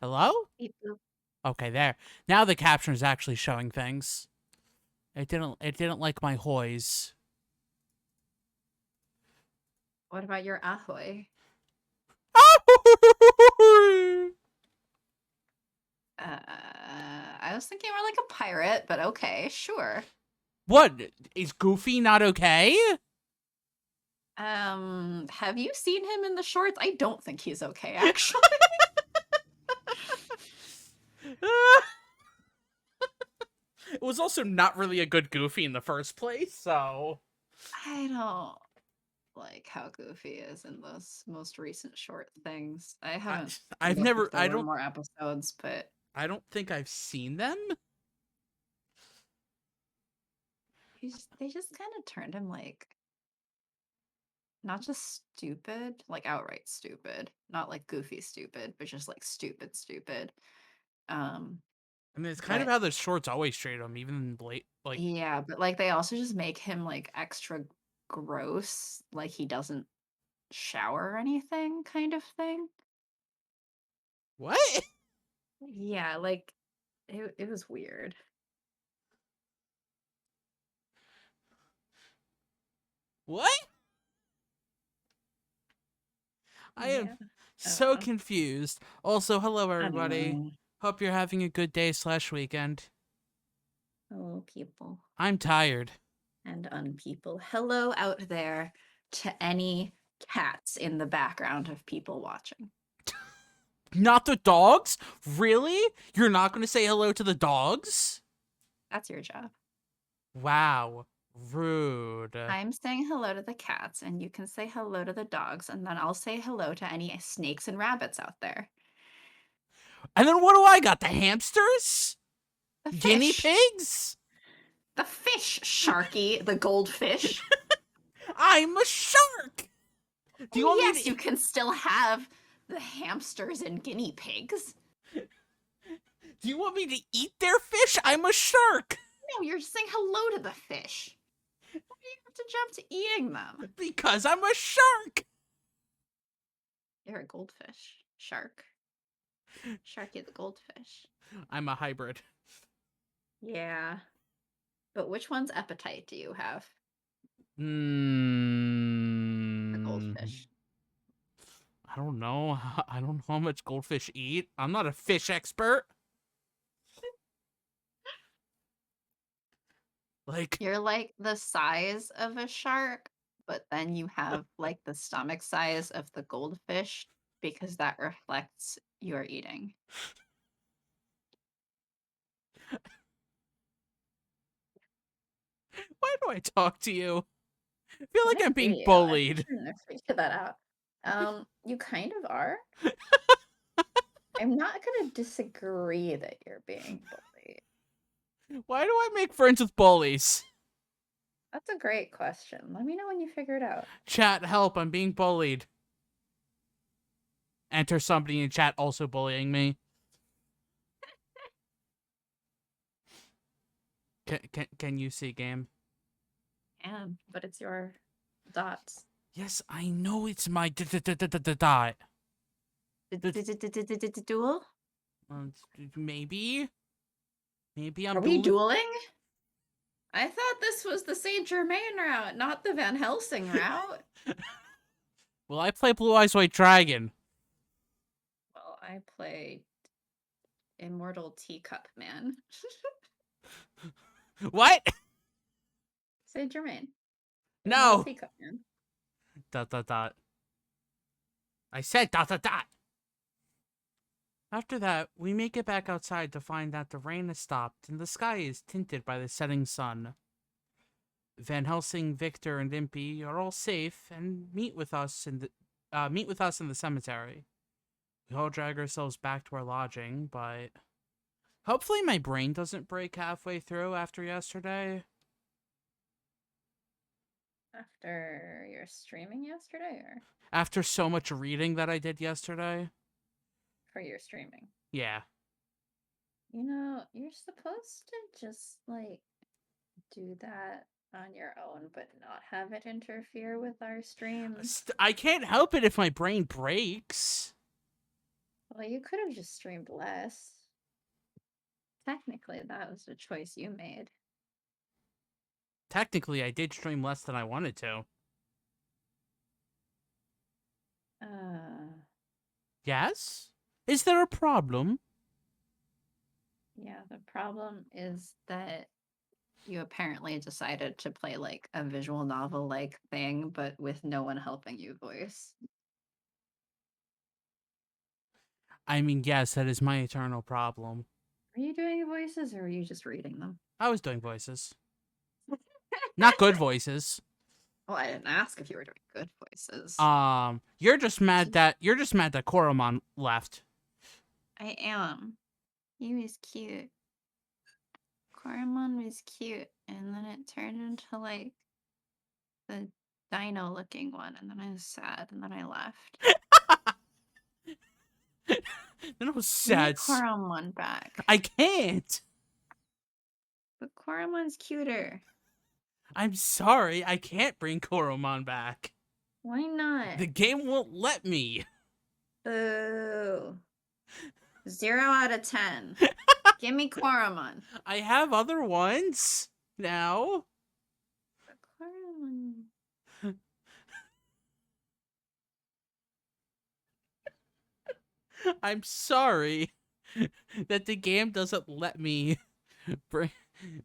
Hello? Beep boop. Okay, there. Now the caption is actually showing things. It didn't like my hoys. What about your ahoy? I was thinking more like a pirate, but okay, sure. What? Is Goofy not okay? Have you seen him in the shorts? I don't think he's okay, actually. It was also not really a good Goofy in the first place, so... I don't like how Goofy is in those most recent short things. I haven't I've looked never... if there were more episodes, but I don't think I've seen them. they just kind of turned him like not just stupid, like outright stupid, not like Goofy stupid, but just like stupid. Um, I mean, it's kind of but how the shorts always treat him, even late, like... yeah, but like they also just make him like extra gross, like he doesn't shower or anything, kind of thing. What? Yeah, like it was weird. What? I am Yeah. so confused. Also, hello everybody. Anyway, Hope you're having a good day / weekend. hello people I'm tired. and unpeople. Hello out there to any cats in the background of people watching. Not the dogs? Really? You're not going to say hello to the dogs? That's your job. Wow. Rude. I'm saying hello to the cats, and you can say hello to the dogs, and then I'll say hello to any snakes and rabbits out there. And then what do I got? The hamsters? The Guinea fish. pigs? The fish, Sharky, the goldfish. I'm a shark! Do you want me Yes, to... you can still have the hamsters and guinea pigs. Do you want me to eat their fish? I'm a shark! No, you're saying hello to the fish. Why do you have to jump to eating them? Because I'm a shark! You're a goldfish. Shark. Sharky the goldfish. I'm a hybrid. Yeah. But which one's appetite do you have? The Hmm. goldfish. I don't know. I don't know how much goldfish eat. I'm not a fish expert. Like, You're like the size of a shark, but then you have like the stomach size of the goldfish because that reflects your eating. why do I talk to you? I feel like I I'm being agree. I'm bullied. trying to figure that out. You kind of are. I'm not gonna disagree that you're being bullied. Why do I make friends with bullies? That's a great question. Let me know when you figure it out. Chat, help, I'm being bullied. Enter somebody in chat also bullying me. Can you see game? And but it's your dots. Yes, I know it's my dot. Duel? Maybe I'm Are we dueling. dueling? I thought this was the Saint-Germain route, not the Van Helsing route. Well, I play Blue Eyes White Dragon. Well, I played Immortal Teacup Man. What? Saint-Germain. No. Teacup Man. Dot. I said dot. After that, we make it back outside to find that the rain has stopped and the sky is tinted by the setting sun. Van Helsing, Victor, and Impy are all safe and meet with us in the cemetery. We all drag ourselves back to our lodging, but hopefully my brain doesn't break halfway through after yesterday. After your streaming yesterday, or After so much reading that I did yesterday. for your streaming? Yeah. You know, you're supposed to just like do that on your own, but not have it interfere with our streams. I can't help it if my brain breaks. Well, you could have just streamed less. Technically, that was a choice you made. Technically, I did stream less than I wanted to. Yes? Is there a problem? Yeah, the problem is that you apparently decided to play like a visual novel like thing, but with no one helping you voice. I mean, yes, that is my eternal problem. Are you doing voices or are you just reading them? I was doing voices. Not good voices. Well, I didn't ask if you were doing good voices. You're just mad that Koromon left. I am. He was cute. Coromon was cute, and then it turned into like the dino looking one, and then I was sad, and then I left. Then I was Bring sad. Coromon back. I can't. But Coromon's cuter. I'm sorry, I can't bring Koromon back. Why not? The game won't let me. Boo. 0 out of 10. Give me Coromon. I have other ones now. But Coromon. I'm sorry that the game doesn't let me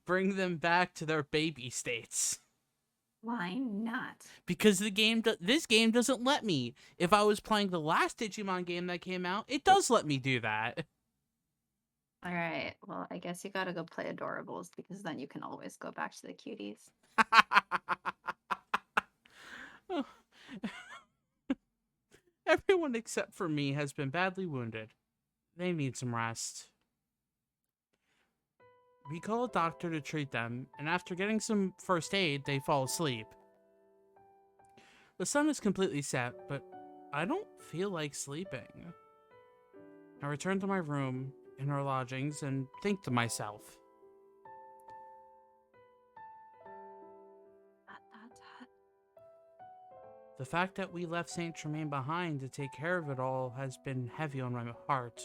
bring them back to their baby states. Why not? Because this game doesn't let me. If I was playing the last Digimon game that came out, it does let me do that. Alright, well, I guess you gotta go play Adorables, because then you can always go back to the cuties. Everyone except for me has been badly wounded. They need some rest. We call a doctor to treat them, and after getting some first aid, they fall asleep. The sun is completely set, but I don't feel like sleeping. I return to my room in our lodgings and think to myself. The fact that we left Saint-Germain behind to take care of it all has been heavy on my heart.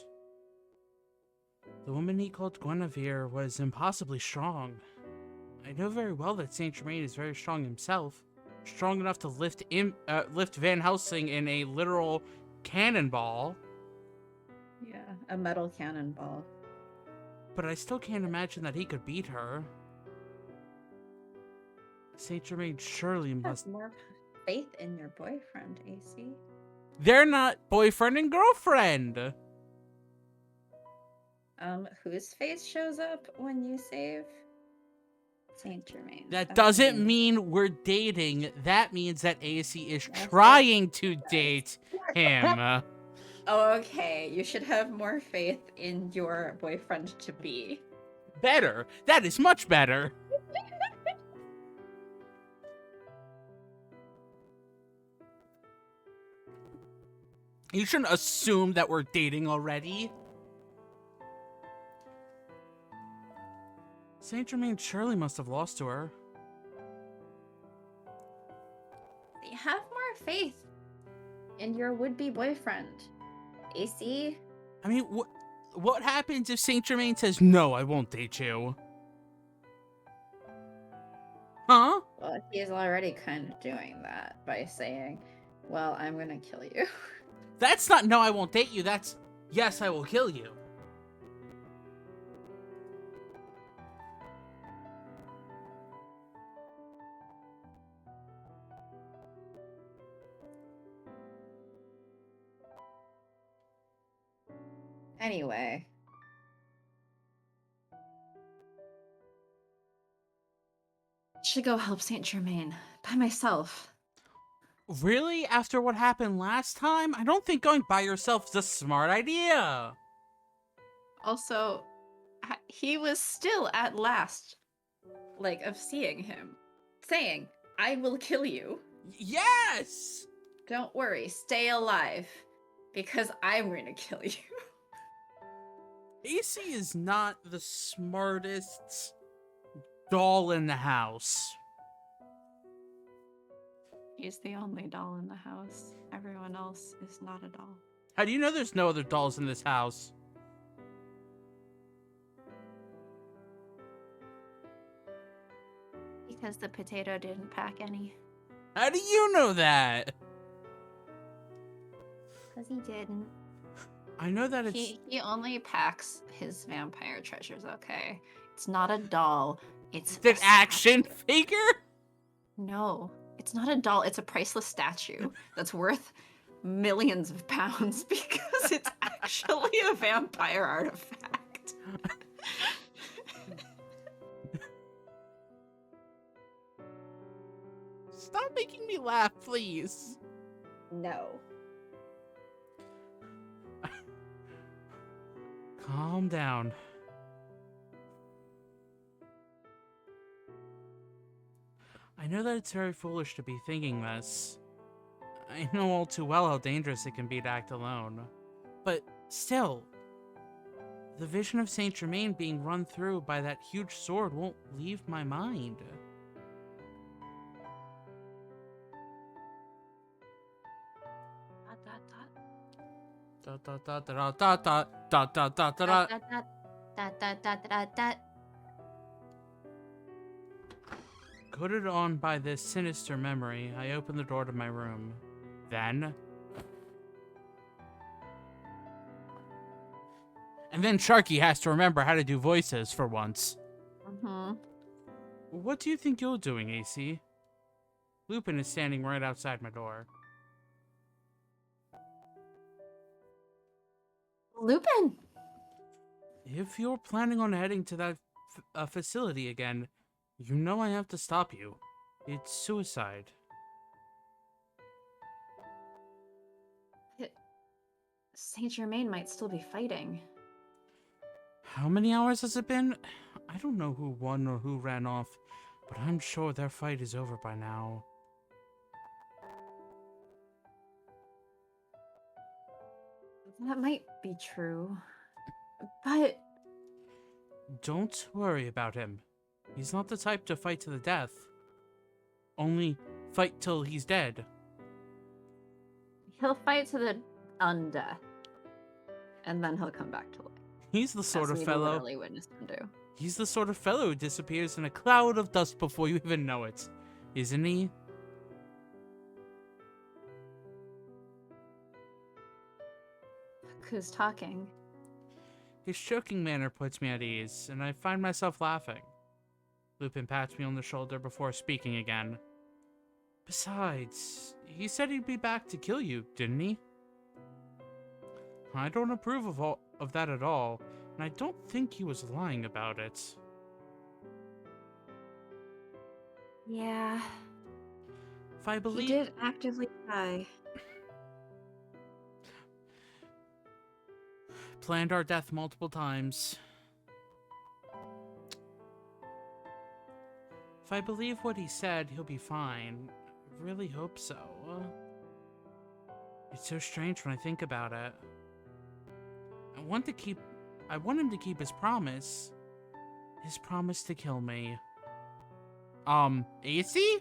The woman he called Guinevere was impossibly strong. I know very well that Saint-Germain is very strong himself, strong enough to lift Van Helsing in a literal cannonball. Yeah, a metal cannonball. But I still can't imagine that he could beat her. Saint-Germain surely must... Have more faith in your boyfriend, AC. They're not boyfriend and girlfriend! Whose face shows up when you save? Saint-Germain. That doesn't mean we're dating. That means that AC is Yes, trying to date him. Oh, okay. You should have more faith in your boyfriend to be. Better. That is much better. You shouldn't assume that we're dating already. Saint-Germain surely must have lost to her. Have more faith in your would-be boyfriend. AC? I mean, what happens if Saint-Germain says, no, I won't date you? Huh? Well, he's already kind of doing that by saying, well, I'm gonna kill you. That's not, no, I won't date you. That's, yes, I will kill you. Anyway. I should go help Saint-Germain by myself. Really? After what happened last time? I don't think going by yourself is a smart idea. Also, he was still at last, like, of seeing him, saying, I will kill you. Yes! Don't worry, stay alive, because I'm gonna kill you. AC is not the smartest doll in the house. He's the only doll in the house. Everyone else is not a doll. How do you know there's no other dolls in this house? Because the potato didn't pack any. How do you know that? Because he didn't. I know that it's... He only packs his vampire treasures, okay? It's not a doll. It's an a action statue. figure? No, it's not a doll. It's a priceless statue that's worth millions of pounds because it's actually a vampire artifact. Stop making me laugh, please. No. Calm down. I know that it's very foolish to be thinking this. I know all too well how dangerous it can be to act alone. But still, the vision of Saint-Germain being run through by that huge sword won't leave my mind. Goaded on by this sinister memory, I opened the door to my room. Then... And then Sharky has to remember how to do voices for once. Mm-hmm. What do you think you're doing, AC? Lupin is standing right outside my door. Lupin! If you're planning on heading to that facility again, you know I have to stop you. It's suicide. Saint-Germain might still be fighting. How many hours has it been? I don't know who won or who ran off, but I'm sure their fight is over by now. That might be true. But... Don't worry about him. He's not the type to fight to the death. Only fight till he's dead. He'll fight to the undeath. And then he'll come back to life. He's the sort As of we fellow... literally witnessed him do. He's the sort of fellow who disappears in a cloud of dust before you even know it. Isn't he? Who's talking? His choking manner puts me at ease, and I find myself laughing. Lupin pats me on the shoulder before speaking again. Besides, he said he'd be back to kill you, didn't he? I don't approve of that at all, and I don't think he was lying about it. Yeah. If I believe... He did actively try. Planned our death multiple times. If I believe what he said, he'll be fine. I really hope so. It's so strange when I think about it. I want him to keep his promise. His promise to kill me. AC?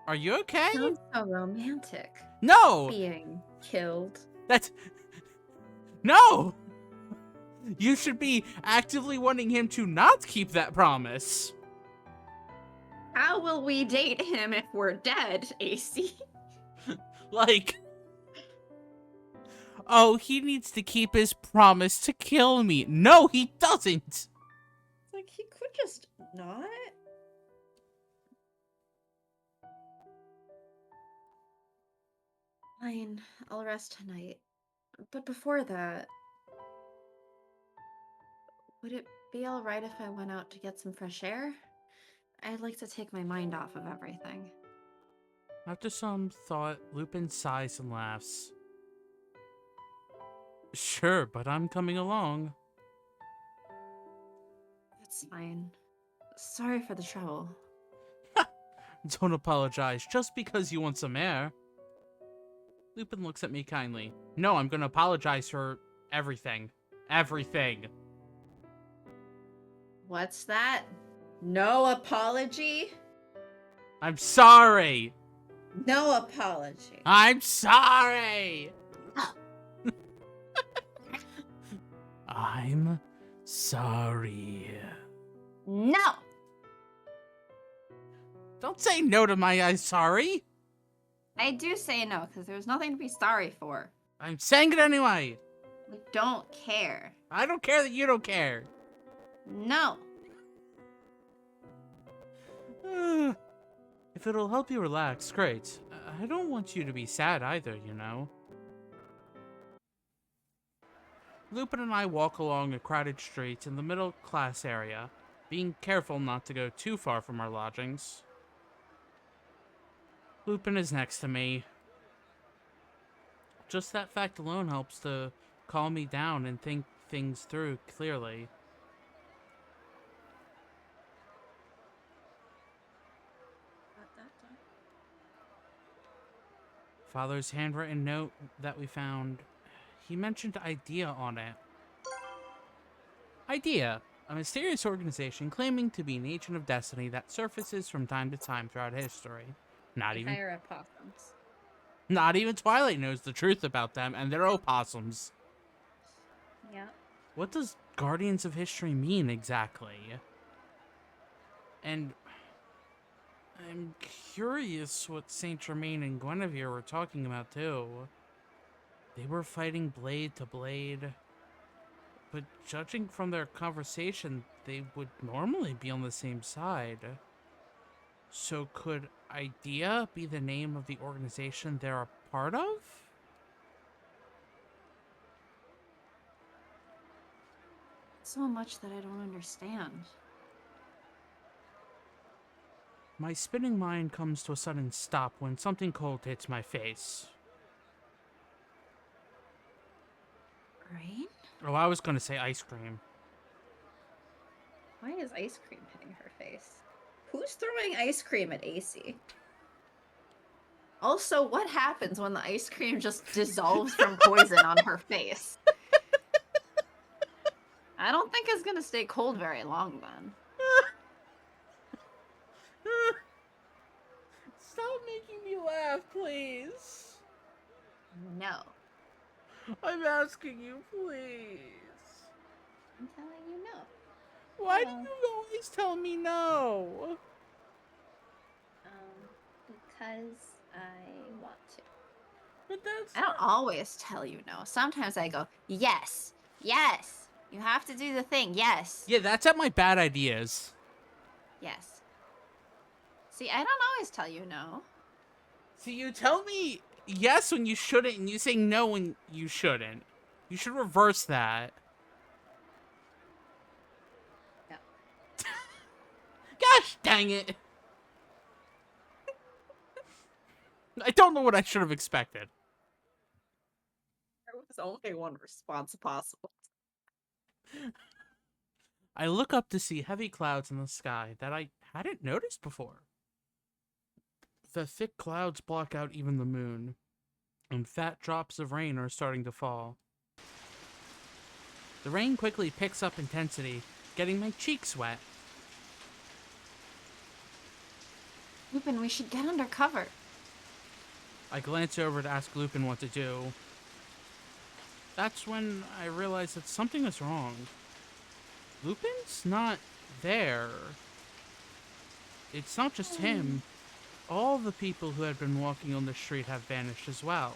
Are you okay? Sounds so romantic. No! Being killed. That's... No! You should be actively wanting him to not keep that promise. How will we date him if we're dead, AC? Like... Oh, he needs to keep his promise to kill me. No, he doesn't! Like, he could just not. Fine, I'll rest tonight. But before that, would it be alright if I went out to get some fresh air? I'd like to take my mind off of everything. After some thought, Lupin sighs and laughs. Sure, but I'm coming along. That's fine. Sorry for the trouble. Don't apologize just because you want some air. Lupin looks at me kindly. No, I'm gonna apologize for everything. Everything. What's that? No apology? I'm sorry! No apology. I'm sorry. I'm sorry. No. Don't say no to my I'm sorry. I do say no because there's nothing to be sorry for. I'm saying it anyway. I don't care. I don't care that you don't care. No. If it'll help you relax, great. I don't want you to be sad either, you know. Lupin and I walk along a crowded street in the middle class area, being careful not to go too far from our lodgings. Lupin is next to me. Just that fact alone helps to calm me down and think things through clearly. Father's handwritten note that we found, he mentioned IDEA on it. IDEA, a mysterious organization claiming to be an agent of destiny that surfaces from time to time throughout history. Not even Twilight knows the truth about them, and they're opossums. Yeah. What does Guardians of History mean exactly? And I'm curious what Saint-Germain and Guinevere were talking about too. They were fighting blade to blade, but judging from their conversation, they would normally be on the same side. So could IDEA be the name of the organization they're a part of? So much that I don't understand. My spinning mind comes to a sudden stop when something cold hits my face. Rain? Oh, I was gonna say ice cream. Why is ice cream hitting her face? Who's throwing ice cream at AC? Also, what happens when the ice cream just dissolves from poison on her face? I don't think it's gonna stay cold very long then. Stop making me laugh, please. No. I'm asking you, please. I'm telling you no. Why do you always tell me no? Because I want to. But that's I don't always tell you no. Sometimes I go, yes, yes. You have to do the thing, yes. Yeah, that's at my bad ideas. Yes. See, I don't always tell you no. See, you tell me yes when you shouldn't, and you say no when you shouldn't. You should reverse that. No. Gosh dang it. I don't know what I should have expected. There was only one response possible. I look up to see heavy clouds in the sky that I hadn't noticed before. The thick clouds block out even the moon, and fat drops of rain are starting to fall. The rain quickly picks up intensity, getting my cheeks wet. Lupin, we should get under cover. I glance over to ask Lupin what to do. That's when I realize that something is wrong. Lupin's not there. It's not just him. All the people who had been walking on the street have vanished as well.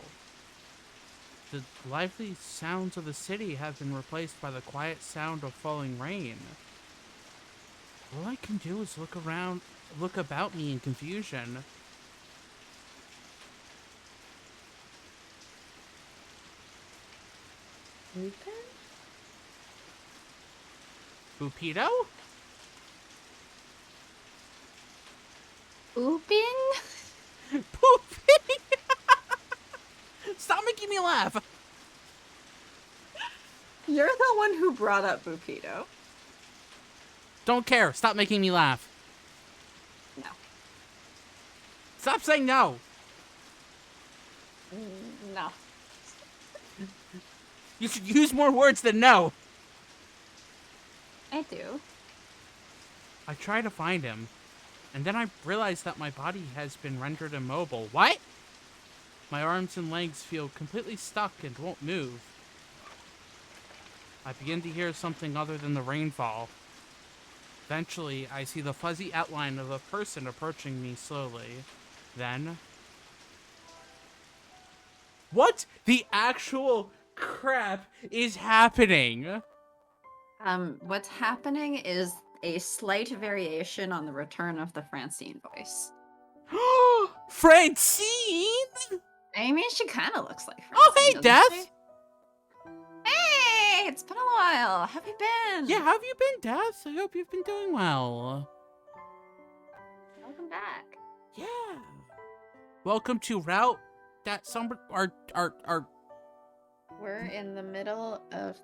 The lively sounds of the city have been replaced by the quiet sound of falling rain. All I can do is look about me in confusion. Lupin? Bupito? Ooping? Pooping! Stop making me laugh! You're the one who brought up Bupito. Don't care. Stop making me laugh. No. Stop saying no. No. You should use more words than no. I do. I try to find him. And then I realize that my body has been rendered immobile. What? My arms and legs feel completely stuck and won't move. I begin to hear something other than the rainfall. Eventually, I see the fuzzy outline of a person approaching me slowly. Then... What the actual crap is happening? What's happening is a slight variation on the return of the Francine voice. Francine? I mean, she kind of looks like Oh, Francine, hey, doesn't Death! she? Hey, it's been a while. How have you been? Yeah, how have you been, Death? I hope you've been doing well. Welcome back. Yeah. Welcome to Route that somebody... We're in the middle of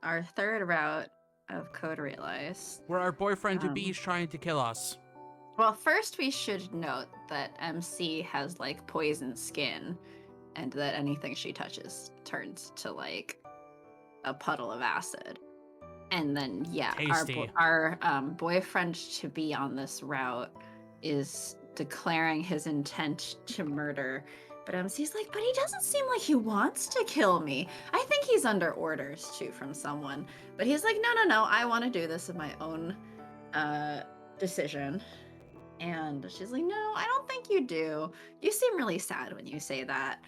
our third route of Code Realize. Where our boyfriend-to-be is trying to kill us. Well, first we should note that MC has, like, poison skin, and that anything she touches turns to, like, a puddle of acid. And then, yeah, Tasty. our boyfriend-to-be on this route is declaring his intent to murder. But MC's like, but he doesn't seem like he wants to kill me. I think he's under orders, too, from someone. But he's like, no, I want to do this of my own decision. And she's like, no, I don't think you do. You seem really sad when you say that.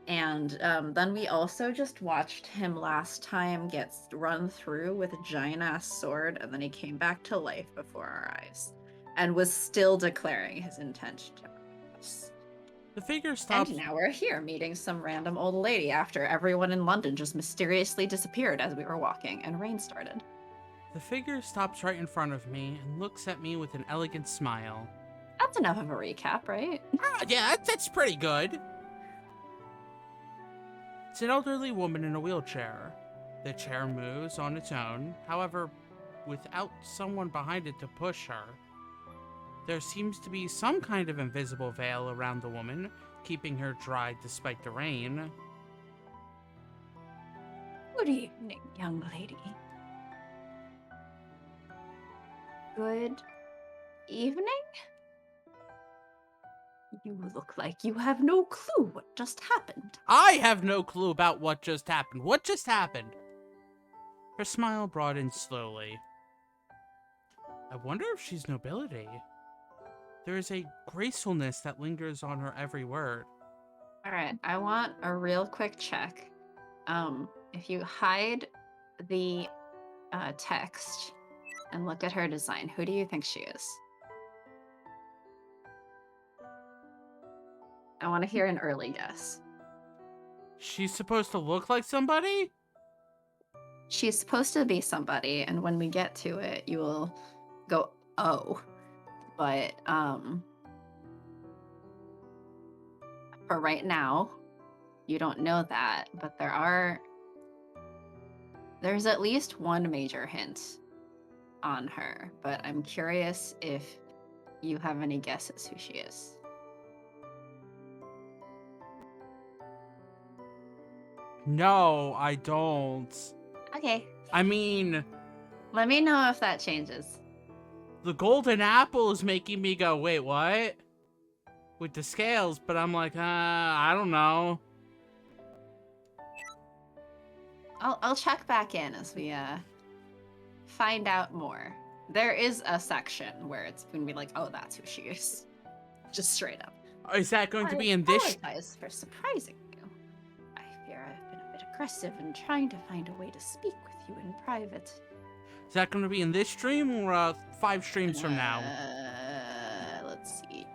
And then we also just watched him last time get run through with a giant-ass sword, and then he came back to life before our eyes. And was still declaring his intent to us. The figure stops... And now we're here, meeting some random old lady after everyone in London just mysteriously disappeared as we were walking, and rain started. The figure stops right in front of me and looks at me with an elegant smile. That's enough of a recap, right? Yeah, that's pretty good. It's an elderly woman in a wheelchair. The chair moves on its own, however, without someone behind it to push her. There seems to be some kind of invisible veil around the woman, keeping her dry despite the rain. Good evening, young lady. Good evening? You look like you have no clue what just happened. I have no clue about what just happened. What just happened? Her smile broadened slowly. I wonder if she's nobility. There is a gracefulness that lingers on her every word. All right, I want a real quick check. If you hide the text and look at her design, who do you think she is? I want to hear an early guess. She's supposed to look like somebody? She's supposed to be somebody, and when we get to it, you will go, oh. But, for right now, you don't know that, but there's at least one major hint on her, but I'm curious if you have any guesses who she is. No, I don't. Okay. I mean, Let me know if that changes. the golden apple is making me go, wait, what? With the scales, but I'm like, I don't know. I'll check back in as we find out more. There is a section where it's gonna be like, oh, that's who she is. Just straight up. Is that going to be in I this? apologize for surprising you. I fear I've been a bit aggressive in trying to find a way to speak with you in private. Is that going to be in this stream or 5 streams from now? Let's see.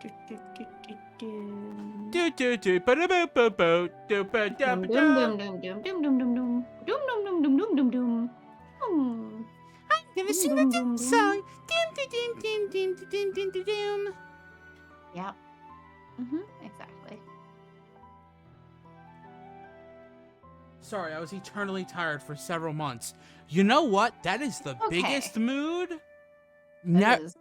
Do do do ba da ba ba bo do ba da ba da. Doom doom doom doom doom doom doom doom doom doom doom doom doom doom. I'm gonna sing a doom song. Doom doom doom doom doom doom doom doom. Yep. Exactly. Sorry, I was eternally tired for several months. You know what? That is the biggest mood. That is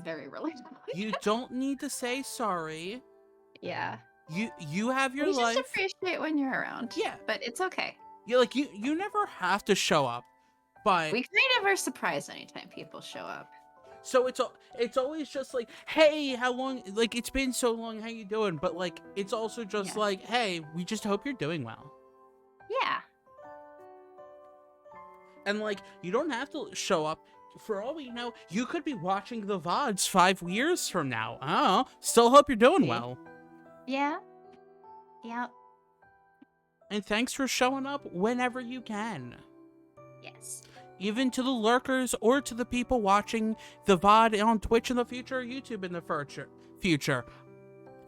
very relatable. You don't need to say sorry. Yeah. You have your We life. just appreciate when you're around. Yeah. But it's okay. You never have to show up, but We kind of are surprised anytime people show up. So it's always just like, hey, how long? Like, it's been so long. How you doing? But like, it's also just Yeah. like, hey, we just hope you're doing well. Yeah. And like, you don't have to show up. For all we know, you could be watching the VODs 5 years from now. Oh, still hope you're doing See? well. Yeah. Yep. And thanks for showing up whenever you can. Yes. Even to the lurkers or to the people watching the VOD on Twitch in the future or YouTube in the future.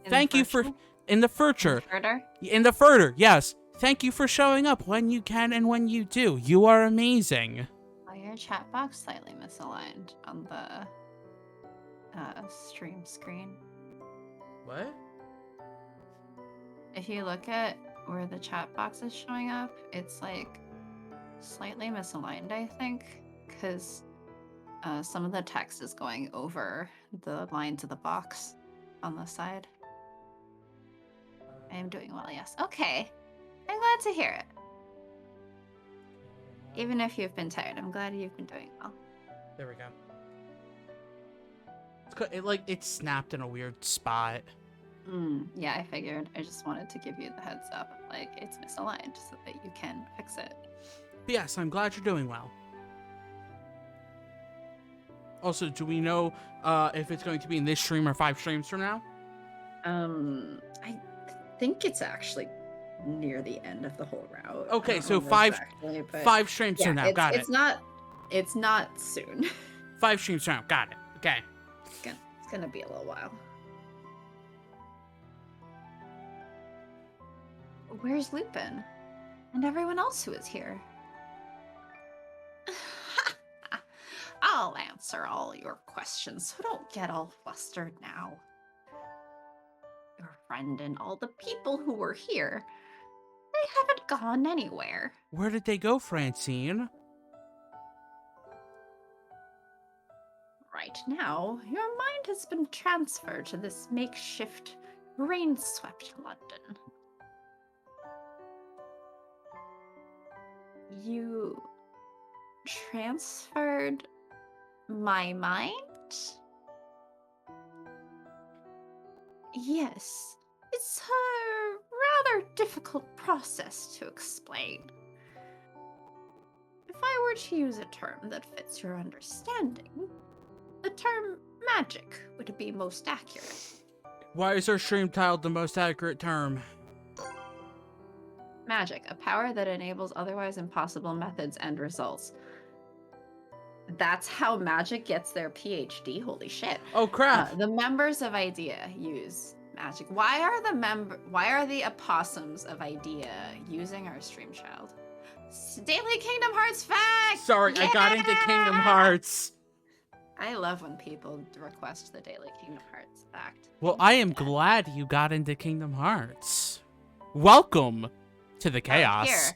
Thank you for... In the future. Further. In the further, yes. Thank you for showing up when you can and when you do. You are amazing. Oh, your chat box slightly misaligned on the stream screen. What? If you look at where the chat box is showing up, it's like slightly misaligned, I think, because some of the text is going over the lines of the box on the side. I am doing well, yes. Okay. I'm glad to hear it. Even if you've been tired, I'm glad you've been doing well. There we go. It snapped in a weird spot. Yeah, I figured. I just wanted to give you the heads up. Like, it's misaligned so that you can fix it. But yes, I'm glad you're doing well. Also, do we know if it's going to be in this stream or 5 streams from now? I think it's actually near the end of the whole route. Okay, so 5 streams from now. Got it. It's not soon. 5 streams from now. Got it. Okay. It's gonna be a little while. Where's Lupin? And everyone else who is here? I'll answer all your questions, so don't get all flustered now. Your friend and all the people who were here, they haven't gone anywhere. Where did they go, Francine? Right now, your mind has been transferred to this makeshift, rain-swept London. You transferred my mind? Yes, it's a rather difficult process to explain. If I were to use a term that fits your understanding, the term magic would be most accurate. Why is our stream titled the most accurate term? Magic, a power that enables otherwise impossible methods and results. That's how magic gets their PhD. Holy shit! Oh crap! The members of IDEA use magic. Why are the opossums of IDEA using our stream child? Daily Kingdom Hearts fact. Sorry, yeah! I got into Kingdom Hearts. I love when people request the Daily Kingdom Hearts fact. Well, I am glad you got into Kingdom Hearts. Welcome to the chaos.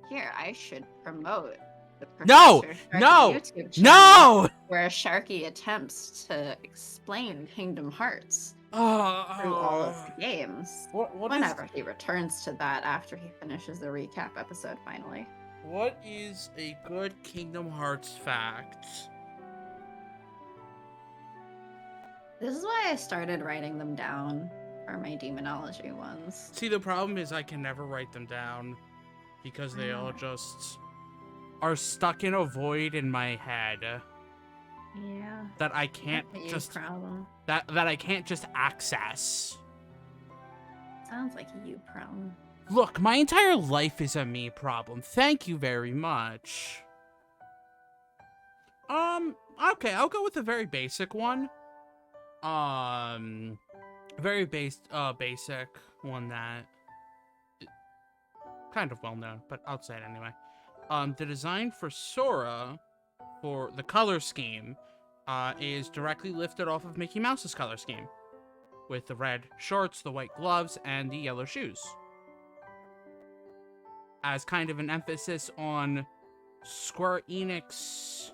Here, I should promote the No! Professor Sharky No! YouTube channel, No! where Sharky attempts to explain Kingdom Hearts through all of the games. Whenever he returns to that after he finishes the recap episode, finally. What is a good Kingdom Hearts fact? This is why I started writing them down for my demonology ones. See, the problem is I can never write them down because they all just are stuck in a void in my head. Yeah. That I can't just that I can't just access. Sounds like a you problem. Look, my entire life is a me problem. Thank you very much. Okay, I'll go with a very basic one. Very basic one that kind of well known, but I'll say it anyway. The design for Sora for the color scheme is directly lifted off of Mickey Mouse's color scheme, with the red shorts, the white gloves, and the yellow shoes, as kind of an emphasis on Square Enix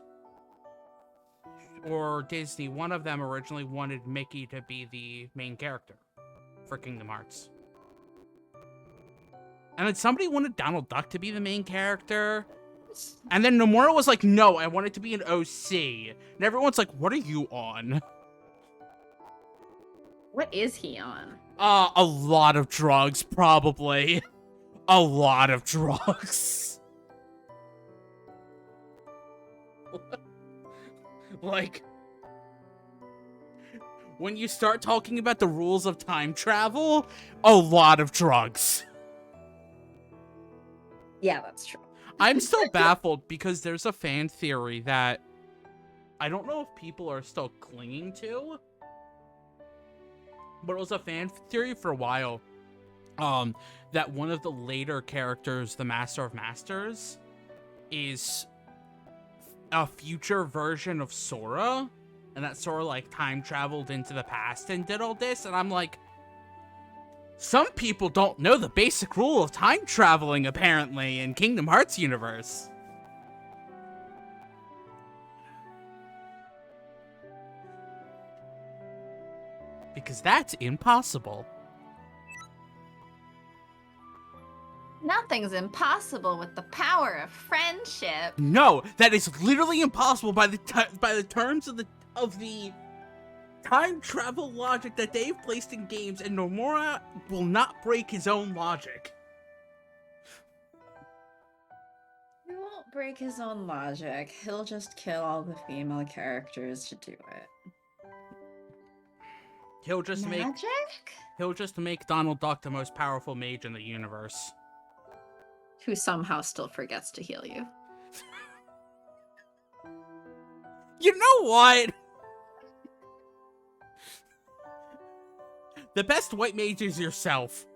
or Disney. One of them originally wanted Mickey to be the main character for Kingdom Hearts. And then somebody wanted Donald Duck to be the main character. And then Nomura was like, no, I want it to be an OC. And everyone's like, what are you on? What is he on? A lot of drugs, probably. A lot of drugs. Like, when you start talking about the rules of time travel, a lot of drugs. Yeah, that's true. I'm still baffled because there's a fan theory that I don't know if people are still clinging to, but it was a fan theory for a while. That one of the later characters, the Master of Masters, is a future version of Sora, and that Sora like time traveled into the past and did all this, and I'm like, some people don't know the basic rule of time traveling apparently in Kingdom Hearts universe. Because that's impossible. Nothing's impossible with the power of friendship. No, that is literally impossible by the terms of the time travel logic that they've placed in games, and Nomura will not break his own logic. He won't break his own logic. He'll just kill all the female characters to do it. He'll just make Donald Duck the most powerful mage in the universe. Who somehow still forgets to heal you. You know what? The best white mage is yourself.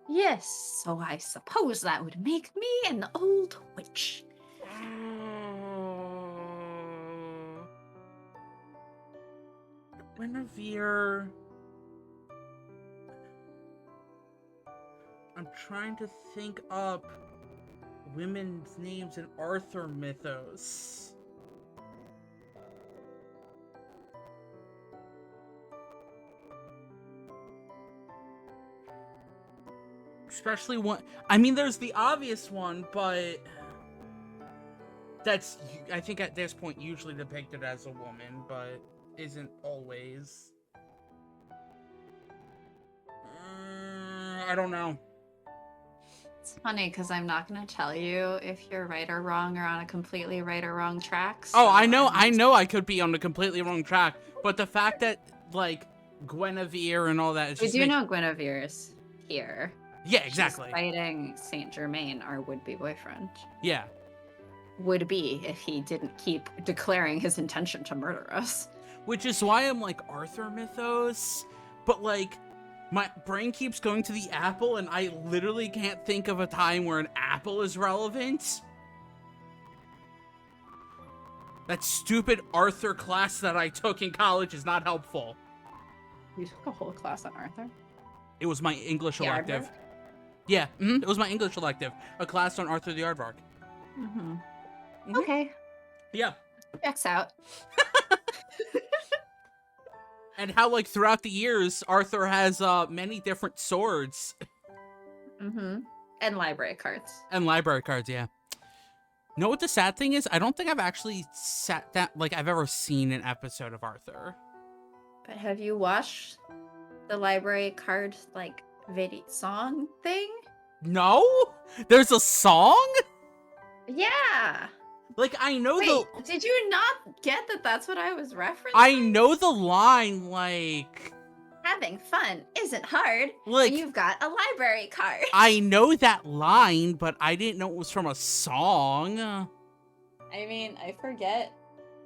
Yes, so I suppose that would make me an old witch. Guinevere. I'm trying to think up women's names in Arthur mythos. Especially one. I mean, there's the obvious one, but that's, I think at this point, usually depicted as a woman, but isn't always. I don't know. It's funny because I'm not going to tell you if you're right or wrong or on a completely right or wrong track. So Oh, I know I could be on the completely wrong track, but the fact that, like, Guinevere and all that is we just do know Guinevere's here. Yeah, exactly. She's fighting Saint-Germain, our would-be boyfriend. Yeah. Would be if he didn't keep declaring his intention to murder us. Which is why I'm like Arthur mythos, but like my brain keeps going to the apple and I literally can't think of a time where an apple is relevant. That stupid Arthur class that I took in college is not helpful. You took a whole class on Arthur? It was my English elective. Aardvark? Yeah, it was my English elective. A class on Arthur the Aardvark. Okay. Yeah. Checks out. And how, like, throughout the years, Arthur has many different swords. And library cards. And library cards, yeah. Know what the sad thing is? I don't think I've actually sat down, like, I've ever seen an episode of Arthur. But have you watched the library card, like, video song thing? No? There's a song? Yeah. Like, I know Wait, did you not get that that's what I was referencing? I know the line, like... Having fun isn't hard. Like, you've got a library card. I know that line, but I didn't know it was from a song. I mean, I forget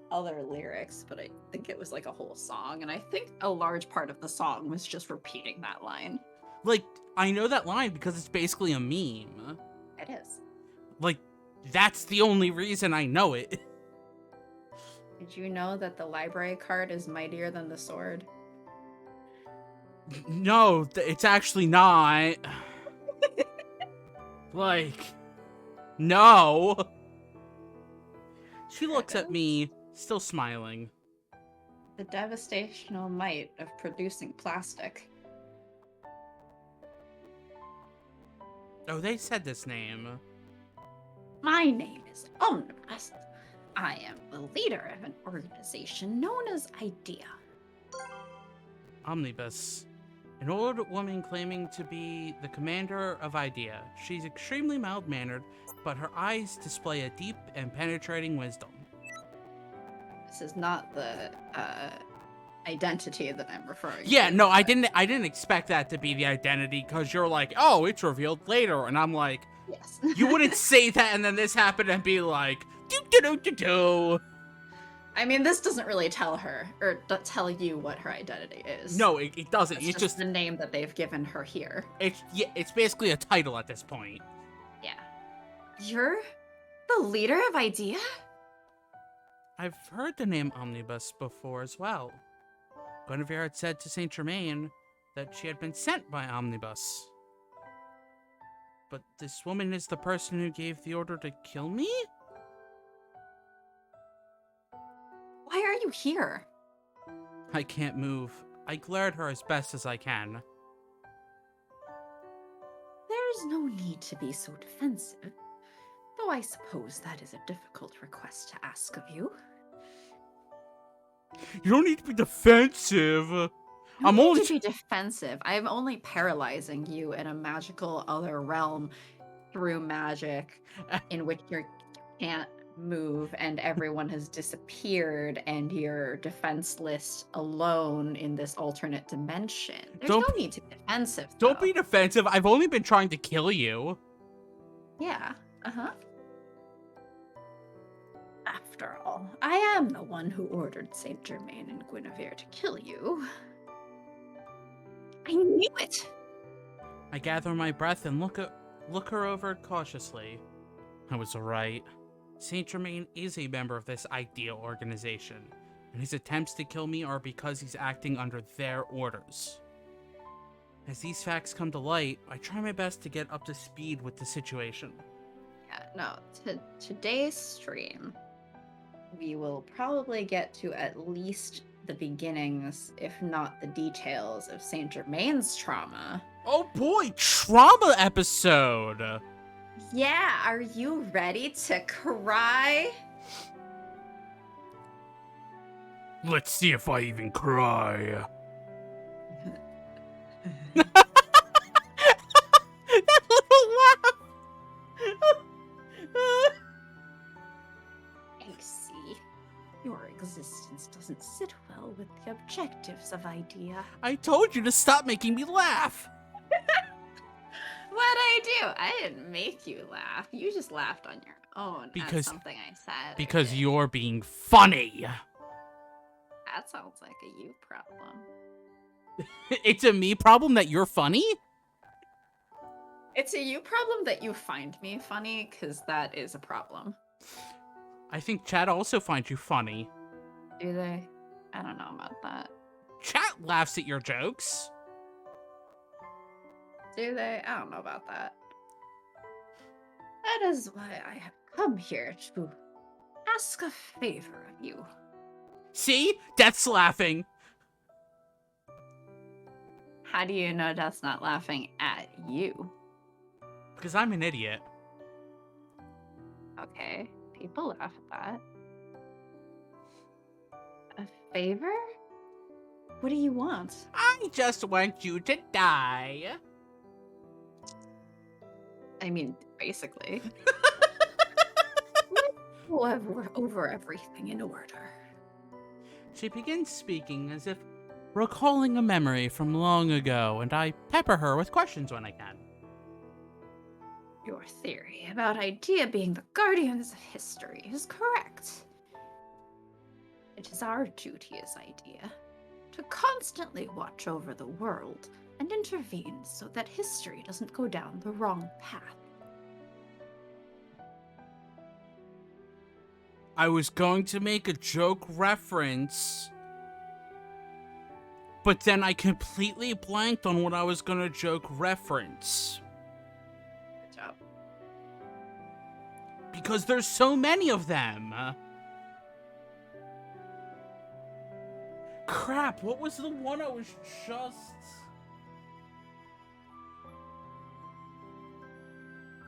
other lyrics, but I think it was like a whole song, and I think a large part of the song was just repeating that line. Like, I know that line because it's basically a meme. It is. Like, that's the only reason I know it. Did you know that the library card is mightier than the sword? No, it's actually not. Like, no. She looks at me, still smiling. the devastational might of producing plastic. Oh, they said this name. My name is Omnibus. I am the leader of an organization known as IDEA. Omnibus. An old woman claiming to be the commander of IDEA. She's extremely mild-mannered, but her eyes display a deep and penetrating wisdom. This is not the identity that I'm referring to. Yeah, no, I didn't expect that to be the identity, because you're like, oh, it's revealed later, and I'm like, Yes. you wouldn't say that and then this happened and be like, do-do-do-do-do. I mean, this doesn't really tell her, or tell you what her identity is. No, it doesn't. It's just the name that they've given her here. It's basically a title at this point. Yeah. You're the leader of IDEA? I've heard the name Omnibus before as well. Guinevere had said to Saint-Germain that she had been sent by Omnibus. But this woman is the person who gave the order to kill me? Why are you here? I can't move. I glare at her as best as I can. There's no need to be so defensive, though I suppose that is a difficult request to ask of you. You don't need to be defensive. I'm You only need to be defensive. I'm only paralyzing you in a magical other realm through magic in which you can't move and everyone has disappeared and you're defenseless alone in this alternate dimension. There's no need to be defensive. Don't though. be defensive. I've only been trying to kill you. Yeah. Uh-huh. After all, I am the one who ordered Saint-Germain and Guinevere to kill you. I knew it! I gather my breath and look her over cautiously. I was right. Saint-Germain is a member of this IDEA organization, and his attempts to kill me are because he's acting under their orders. As these facts come to light, I try my best to get up to speed with the situation. Yeah, no, today's stream, we will probably get to at least the beginnings, if not the details, of Saint-Germain's trauma. Oh boy, trauma episode! Yeah, are you ready to cry? Let's see if I even cry. That little laugh! I see. Your existence doesn't sit well with the objectives of IDEA. I told you to stop making me laugh! What'd I do? I didn't make you laugh. You just laughed on your own at something I said. Because you're being funny. That sounds like a you problem. It's a me problem that you're funny? It's a you problem that you find me funny, because that is a problem. I think chat also finds you funny. Do they? I don't know about that. Chat laughs at your jokes. Do they? I don't know about that. That is why I have come here to ask a favor of you. See? Death's laughing. How do you know Death's not laughing at you? Because I'm an idiot. Okay, people laugh at that. A favor? What do you want? I just want you to die. I mean, basically. Go over everything in order. She begins speaking as if recalling a memory from long ago, and I pepper her with questions when I can. Your theory about IDEA being the guardians of history is correct. It is our duty as IDEA to constantly watch over the world and intervene so that history doesn't go down the wrong path. I was going to make a joke reference, but then I completely blanked on what I was gonna joke reference. Good job. Because there's so many of them. Crap, what was the one I was just...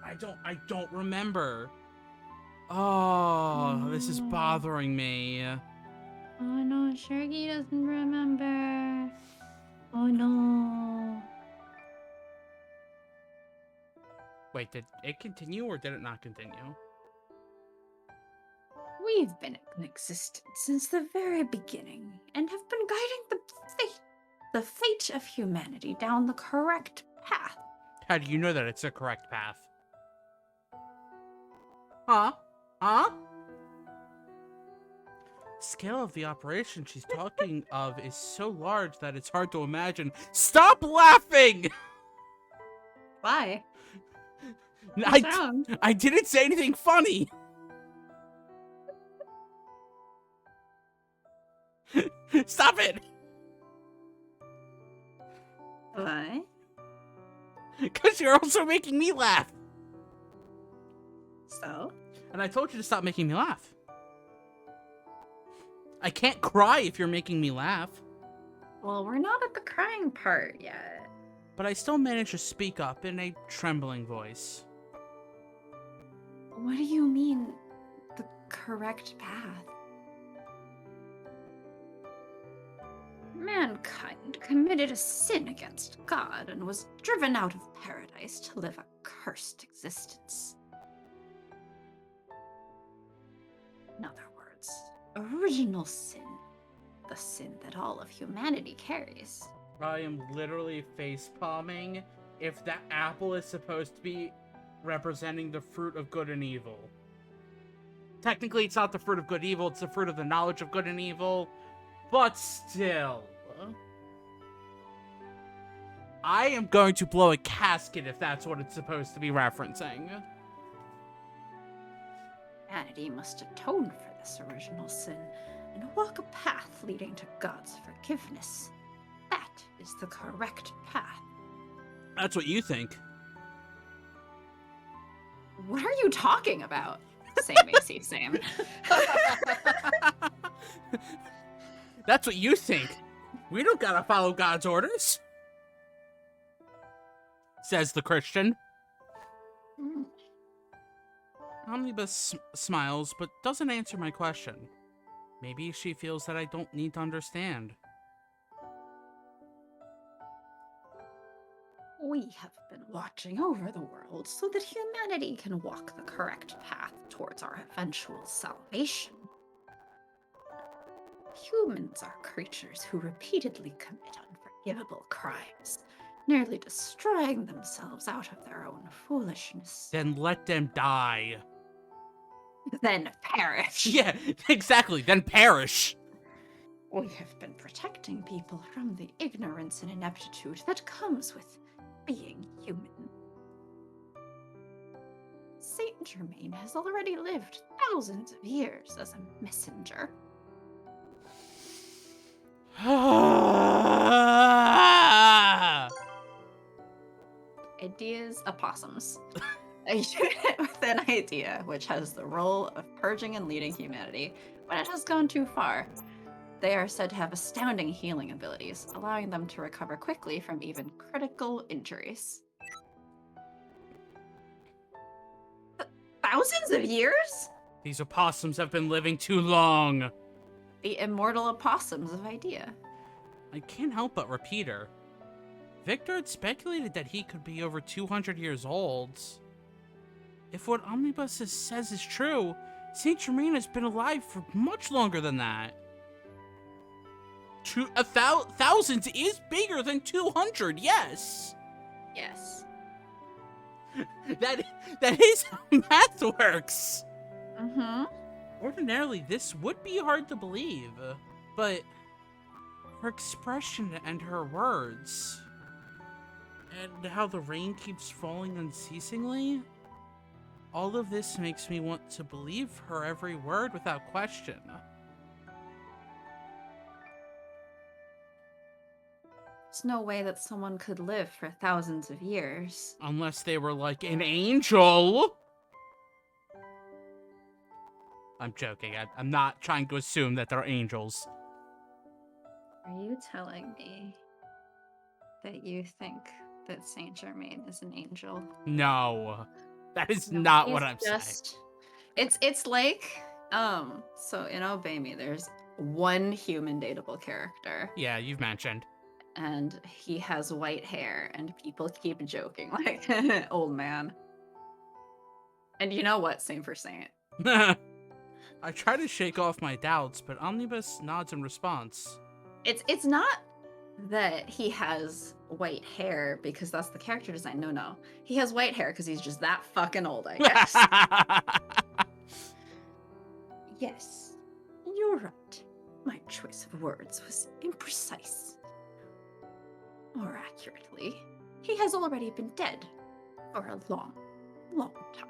I don't remember. Oh, this is bothering me. Oh no, Sharky doesn't remember. Oh no. Wait, did it continue or did it not continue? We've been in existence since the very beginning and have been guiding the fate of humanity down the correct path. How do you know that it's the correct path? Huh? Huh? Scale of the operation she's talking of is so large that it's hard to imagine. Stop laughing! Why? I didn't say anything funny. Stop it! Why? Because you're also making me laugh. So? And I told you to stop making me laugh. I can't cry if you're making me laugh. Well, we're not at the crying part yet. But I still managed to speak up in a trembling voice. What do you mean, the correct path? Mankind committed a sin against God and was driven out of paradise to live a cursed existence. In other words, original sin, the sin that all of humanity carries. I am literally face-palming if that apple is supposed to be representing the fruit of good and evil. Technically, it's not the fruit of good and evil, it's the fruit of the knowledge of good and evil, but still. I am going to blow a casket if that's what it's supposed to be referencing. Humanity must atone for this original sin and walk a path leading to God's forgiveness. That is the correct path. That's what you think. What are you talking about? Same, AC, same. That's what you think. We don't gotta follow God's orders. Says the Christian. Omnibus smiles, but doesn't answer my question. Maybe she feels that I don't need to understand. We have been watching over the world so that humanity can walk the correct path towards our eventual salvation. Humans are creatures who repeatedly commit unforgivable crimes, nearly destroying themselves out of their own foolishness. Then let them die. Then perish. Yeah, exactly. Then perish. We have been protecting people from the ignorance and ineptitude that comes with being human. Saint-Germain has already lived thousands of years as a messenger. Ideas opossums. A unit with an idea which has the role of purging and leading humanity when it has gone too far. They are said to have astounding healing abilities, allowing them to recover quickly from even critical injuries. Thousands of years? These opossums have been living too long. The immortal opossums of idea. I can't help but repeat her. Victor had speculated that he could be over 200 years old. If what Omnibus says is true, Saint-Germain has been alive for much longer than that. Thousands is bigger than 200, yes. Yes. that is how math works. Mm-hmm. Ordinarily, this would be hard to believe, but her expression and her words, and how the rain keeps falling unceasingly, all of this makes me want to believe her every word without question. There's no way that someone could live for thousands of years. Unless they were like an angel. I'm joking. I'm not trying to assume that they're angels. Are you telling me that you think that Saint-Germain is an angel? No. That is No, not he's what I'm saying. It's like so in Obey Me there's one human dateable character Yeah, you've mentioned. and he has white hair and people keep joking like old man. And you know what? Same for Saint. I try to shake off my doubts, but Omnibus nods in response. It's not that he has white hair because that's the character design. No. He has white hair because he's just that fucking old, I guess. Yes, you're right. My choice of words was imprecise. More accurately, he has already been dead for a long, long time.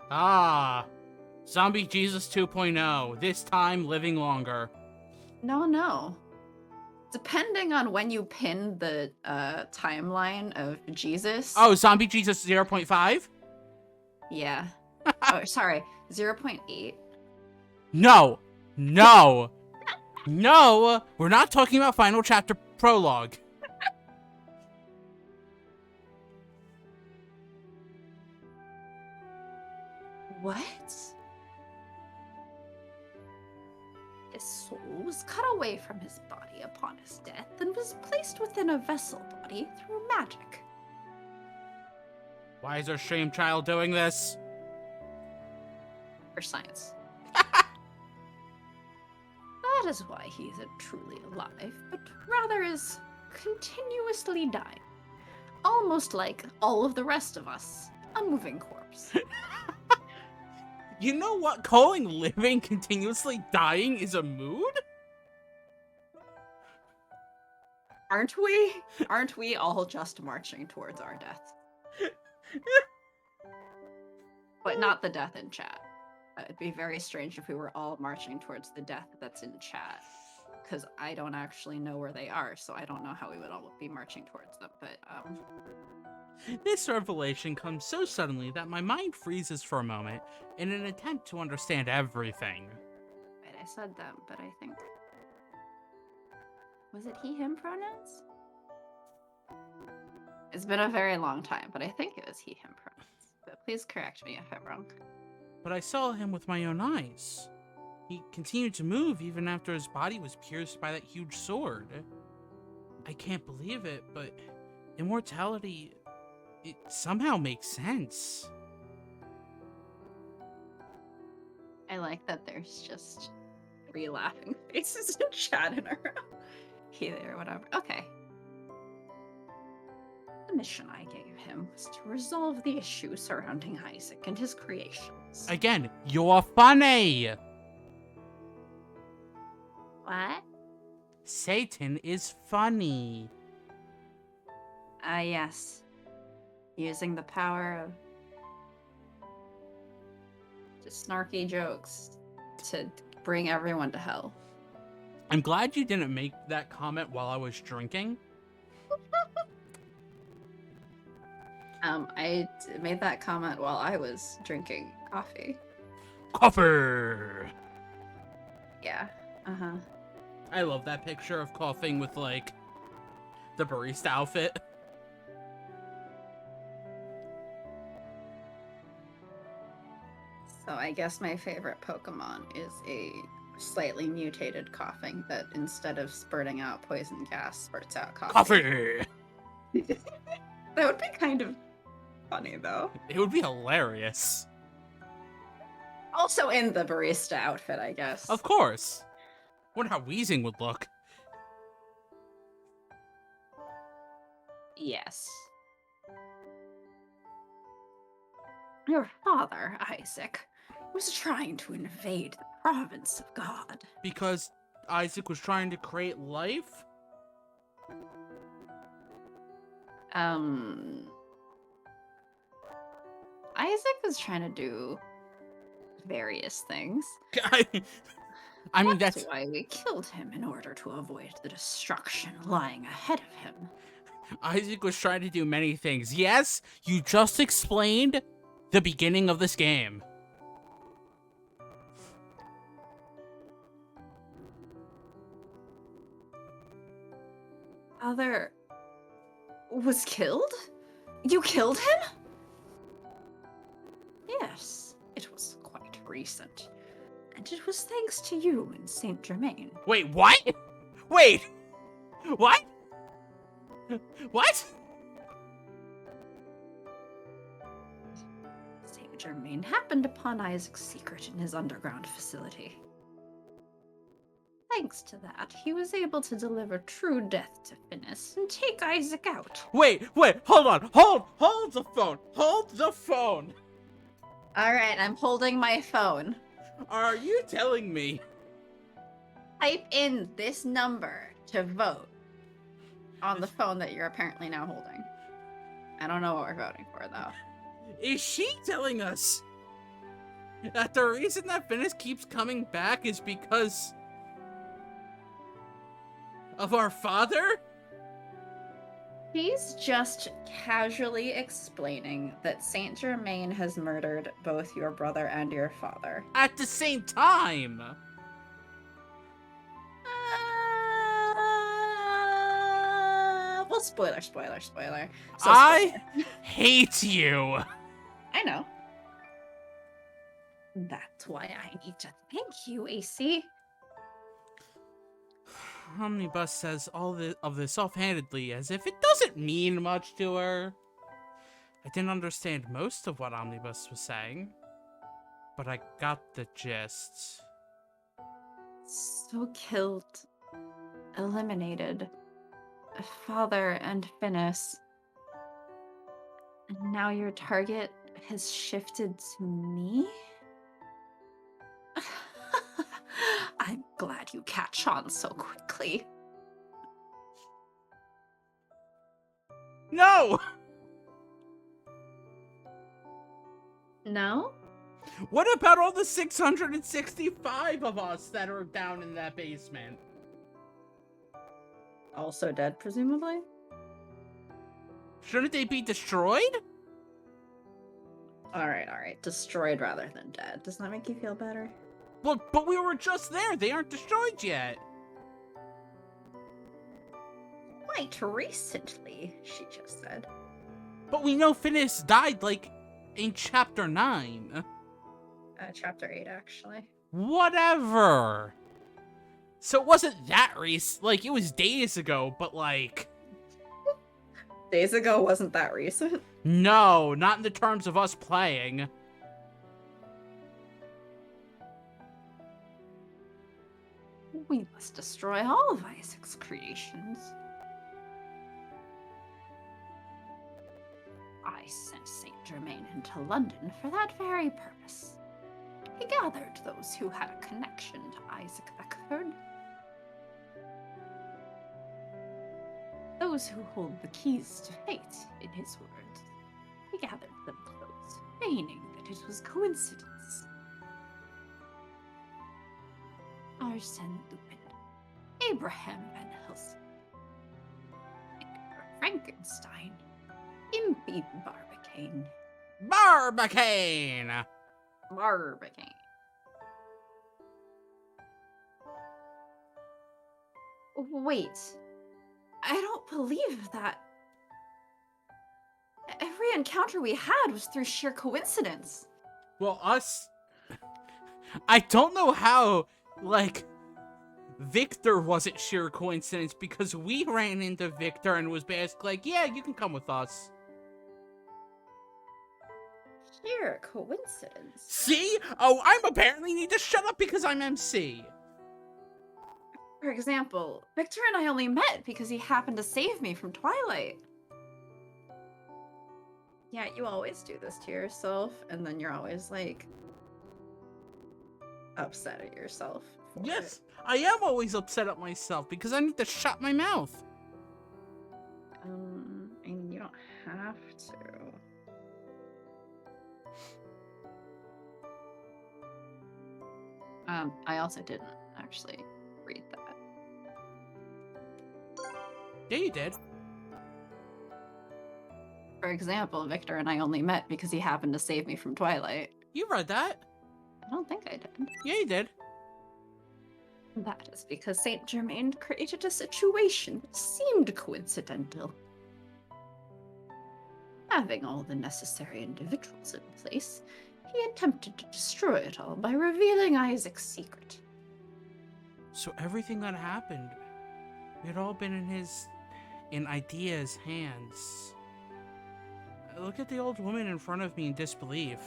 Ah, Zombie Jesus 2.0, this time living longer. No. Depending on when you pin the timeline of Jesus. Oh, Zombie Jesus 0.5? Yeah. Oh, sorry. 0.8. No. We're not talking about final chapter prologue. What? His soul was cut away from his body upon his death and was placed within a vessel body through magic. Why is our stream child doing this? For science. That is why he isn't truly alive, but rather is continuously dying. Almost like all of the rest of us. A moving corpse. You know what? Calling living continuously dying is a mood? Aren't we? Aren't we all just marching towards our death? But not the death in chat. It'd be very strange if we were all marching towards the death that's in chat. Because I don't actually know where they are, so I don't know how we would all be marching towards them. But, This revelation comes so suddenly that my mind freezes for a moment in an attempt to understand everything. Right, I said them, but I think... Was it he, him pronouns? It's been a very long time, but I think it was he, him pronouns. But please correct me if I'm wrong. But I saw him with my own eyes. He continued to move even after his body was pierced by that huge sword. I can't believe it, but immortality, it somehow makes sense. I like that there's just 3 laughing faces in chat in a row. He there, whatever. Okay. The mission I gave him was to resolve the issue surrounding Isaac and his creations. Again, you're funny! What? Satan is funny. Yes. Using the power of just snarky jokes to bring everyone to hell. I'm glad you didn't make that comment while I was drinking. I made that comment while I was drinking coffee. Coffee! Yeah. Uh-huh. I love that picture of coughing with, like, the barista outfit. So I guess my favorite Pokemon is a slightly mutated coughing that instead of spurting out poison gas, spurts out coffee. Coffee! That would be kind of funny, though. It would be hilarious. Also in the barista outfit, I guess. Of course. Wonder how wheezing would look. Yes. Your father, Isaac, was trying to invade the province of God. Because Isaac was trying to create life? Isaac was trying to do various things. I mean, that's why we killed him, in order to avoid the destruction lying ahead of him. Isaac was trying to do many things. Yes, you just explained the beginning of this game. Father was killed? You killed him? Yes, it was quite recent. And it was thanks to you in Saint-Germain. Wait, what? Wait! What? What? Saint-Germain happened upon Isaac's secret in his underground facility. Thanks to that, he was able to deliver true death to Finis and take Isaac out. Wait, hold on. Hold the phone. Hold the phone. Alright, I'm holding my phone. Are you telling me? Type in this number to vote on the phone that you're apparently now holding. I don't know what we're voting for, though. Is she telling us that the reason that Finis keeps coming back is because of our father? She's just casually explaining that Saint-Germain has murdered both your brother and your father. At the same time! Well, spoiler. So I spoiler. hate you! I know. That's why I need to thank you, AC. Omnibus says all of this offhandedly, as if it doesn't mean much to her. I didn't understand most of what Omnibus was saying, but I got the gist. So killed, eliminated, father and Finis. And now your target has shifted to me? I'm glad you catch on so quickly. No! No? What about all the 665 of us that are down in that basement? Also dead, presumably? Shouldn't they be destroyed? Alright. Destroyed rather than dead. Does that make you feel better? Well, but we were just there. They aren't destroyed yet. Quite recently, she just said. But we know Finis died, like, in Chapter 9. Chapter 8, actually. Whatever. So it wasn't that recent. Like, it was days ago, but, like... Days ago wasn't that recent? No, not in the terms of us playing. We must destroy all of Isaac's creations. I sent Saint-Germain into London for that very purpose. He gathered those who had a connection to Isaac Beckford. Those who hold the keys to fate, in his words. He gathered them close, feigning that it was coincidence. Arsène Lupin, Abraham Van Helsing, Victor Frankenstein, Impy Barbicane. Barbicane! Wait, I don't believe that. Every encounter we had was through sheer coincidence. Well, I don't know how, like, Victor wasn't sheer coincidence, because we ran into Victor and was basically like, yeah, you can come with us. Sheer coincidence? See? Oh, I'm apparently need to shut up because I'm MC. For example, Victor and I only met because he happened to save me from Twilight. Yeah, you always do this to yourself, and then you're always, like, upset at yourself. Yes, I am always upset at myself because I need to shut my mouth. And you don't have to. I also didn't actually read that. Yeah, you did. For example, Victor and I only met because he happened to save me from Twilight. You read that. I don't think I did. Yeah, you did. That is because Saint-Germain created a situation that seemed coincidental. Having all the necessary individuals in place, he attempted to destroy it all by revealing Isaac's secret. So everything that happened, it had all been in Idea's hands. Look at the old woman in front of me in disbelief.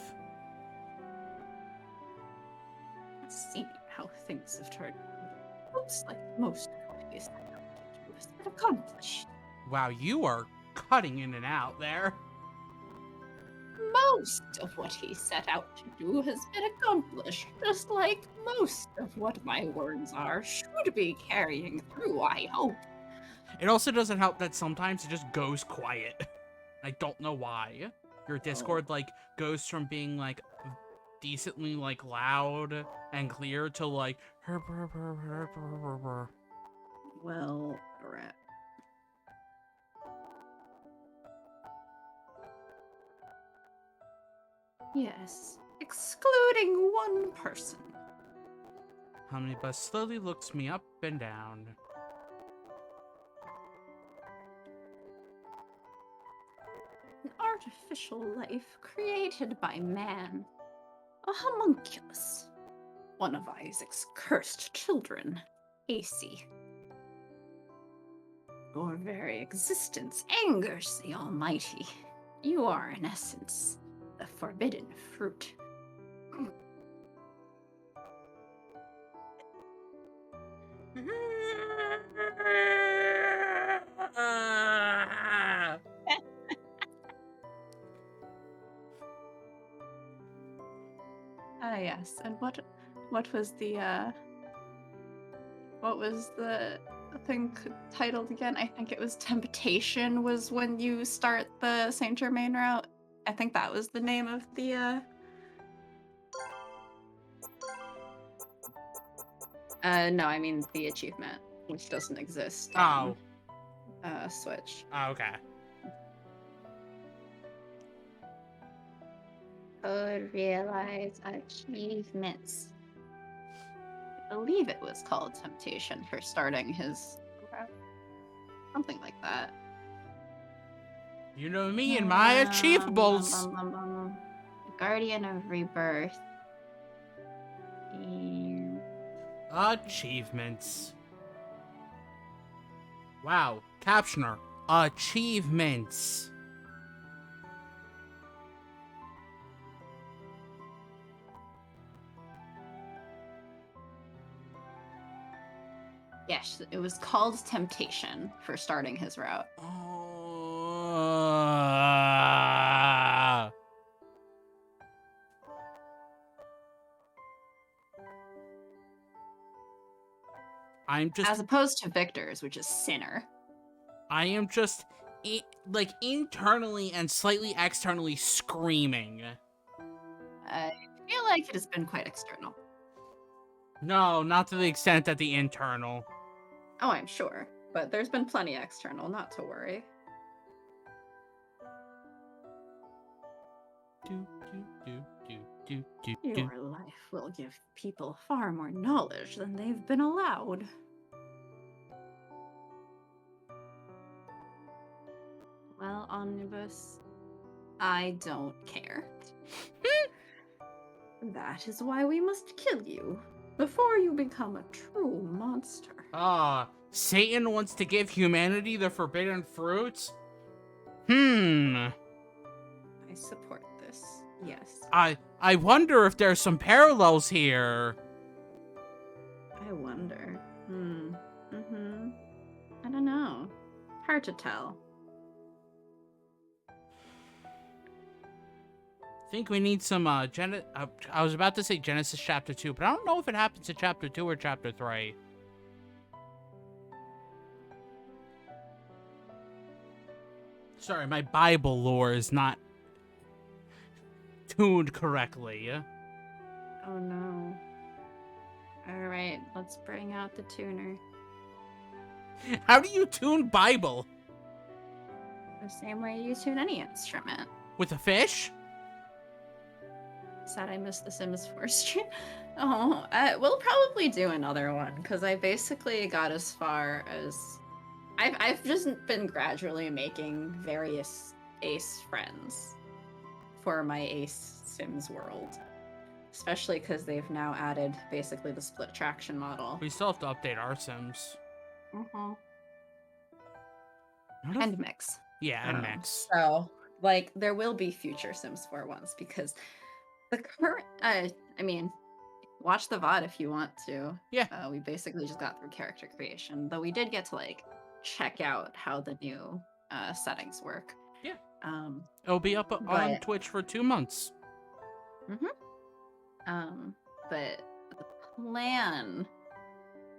See how things have turned out. Looks like most of what he set out to do has been accomplished. Wow, you are cutting in and out there. Most of what he set out to do has been accomplished, just like most of what my words are should be carrying through, I hope. It also doesn't help that sometimes it just goes quiet. I don't know why. Your Discord like goes from being like decently like loud and clear to like Well, rat. Yes, excluding one person. Omnibus slowly looks me up and down. An artificial life created by man. A homunculus. One of Isaac's cursed children, AC. Your very existence angers the Almighty. You are, in essence, the forbidden fruit. Ah, yes. And what was the thing titled again? I think it was Temptation was when you start the Saint-Germain route. I think that was the name of the no, I mean the achievement, which doesn't exist on Switch. Oh, okay. Code realize achievements. I believe it was called Temptation for starting his route. Something like that. You know me and my achievables. Guardian of Rebirth. Achievements. Wow. Captioner. Achievements. Yes, it was called Temptation for starting his route. I'm just as opposed to Victor's, which is Sinner. I am just like internally and slightly externally screaming. I feel like it has been quite external. No, not to the extent that the internal. Oh, I'm sure. But there's been plenty external, not to worry. Your life will give people far more knowledge than they've been allowed. Well, Omnibus, I don't care. That is why we must kill you, before you become a true monster. Satan wants to give humanity the forbidden fruits? I support this, yes. I wonder if there's some parallels here. I wonder. I don't know. Hard to tell. I think we need some, I was about to say Genesis chapter 2, but I don't know if it happens in chapter 2 or chapter 3. Sorry, my Bible lore is not tuned correctly. Oh no. Alright, let's bring out the tuner. How do you tune Bible? The same way you tune any instrument. With a fish? Sad I missed the Sims 4 stream. Oh, we'll probably do another one because I basically got as far as I've just been gradually making various Ace friends for my Ace Sims world, especially because they've now added basically the split traction model. We still have to update our Sims. Mm-hmm. Not a- And mix. Yeah, and mix. So, like, there will be future Sims 4 ones because the current, I mean, watch the VOD if you want to. Yeah. We basically just got through character creation, though we did get to, like, check out how the new settings work. Yeah. Um, It'll be up on but- Twitch for 2 months. But the plan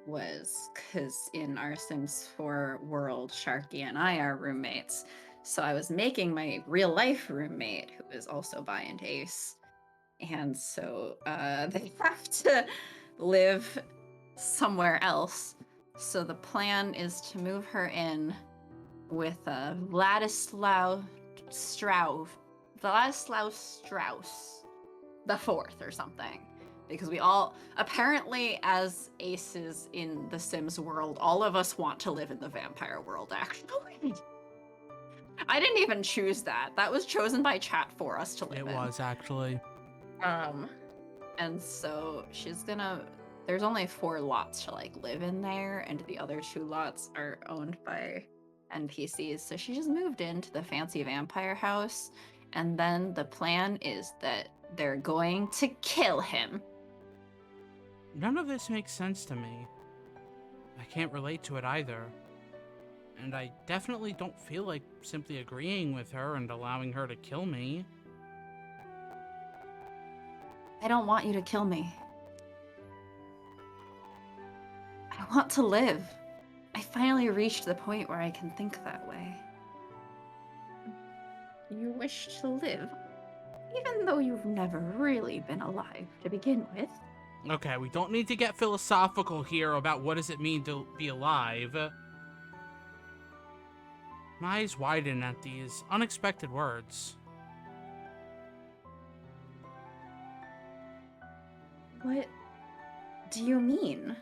was, because in our Sims 4 world, Sharky and I are roommates, so I was making my real life roommate, who is also bi and ace, and so they have to live somewhere else. So the plan is to move her in with Vladislav Strauss the fourth or something. Because we all, apparently as aces in the Sims world, all of us want to live in the vampire world, actually. I didn't even choose that. That was chosen by chat for us to live in. It was, actually. And so there's only 4 lots to, like, live in there, and the other 2 lots are owned by NPCs. So she just moved into the fancy vampire house, and then the plan is that they're going to kill him. None of this makes sense to me. I can't relate to it either. And I definitely don't feel like simply agreeing with her and allowing her to kill me. I don't want you to kill me. I want to live. I finally reached the point where I can think that way. You wish to live, even though you've never really been alive to begin with. Okay, we don't need to get philosophical here about what does it mean to be alive. My eyes widen at these unexpected words. What do you mean?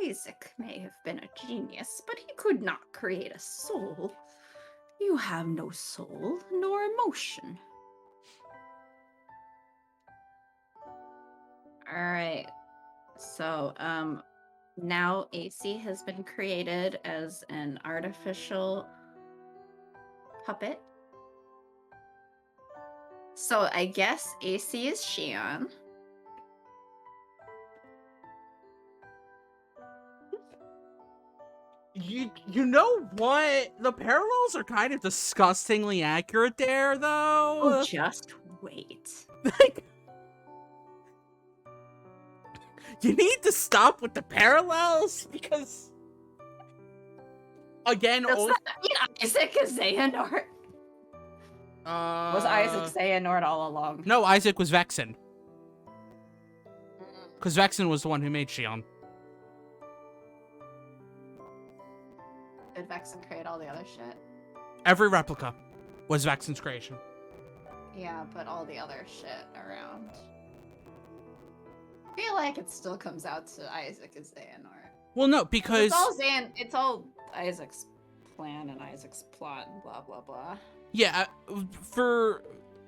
Isaac may have been a genius, but he could not create a soul. You have no soul nor emotion. Alright. So, now AC has been created as an artificial puppet. So I guess AC is Shion. You know what? The parallels are kind of disgustingly accurate there, though. Oh, just wait. Like, you need to stop with the parallels because, again, Does that mean Isaac is Xehanort? Was Isaac Xehanort all along? No, Isaac was Vexen. Because Vexen was the one who made Shion. Did Vexen create all the other shit? Every replica was Vexen's creation. Yeah, but all the other shit around. I feel like it still comes out to Isaac as Xehanort. Well, no, because it's all Isaac's plan and Isaac's plot and blah blah blah. yeah, for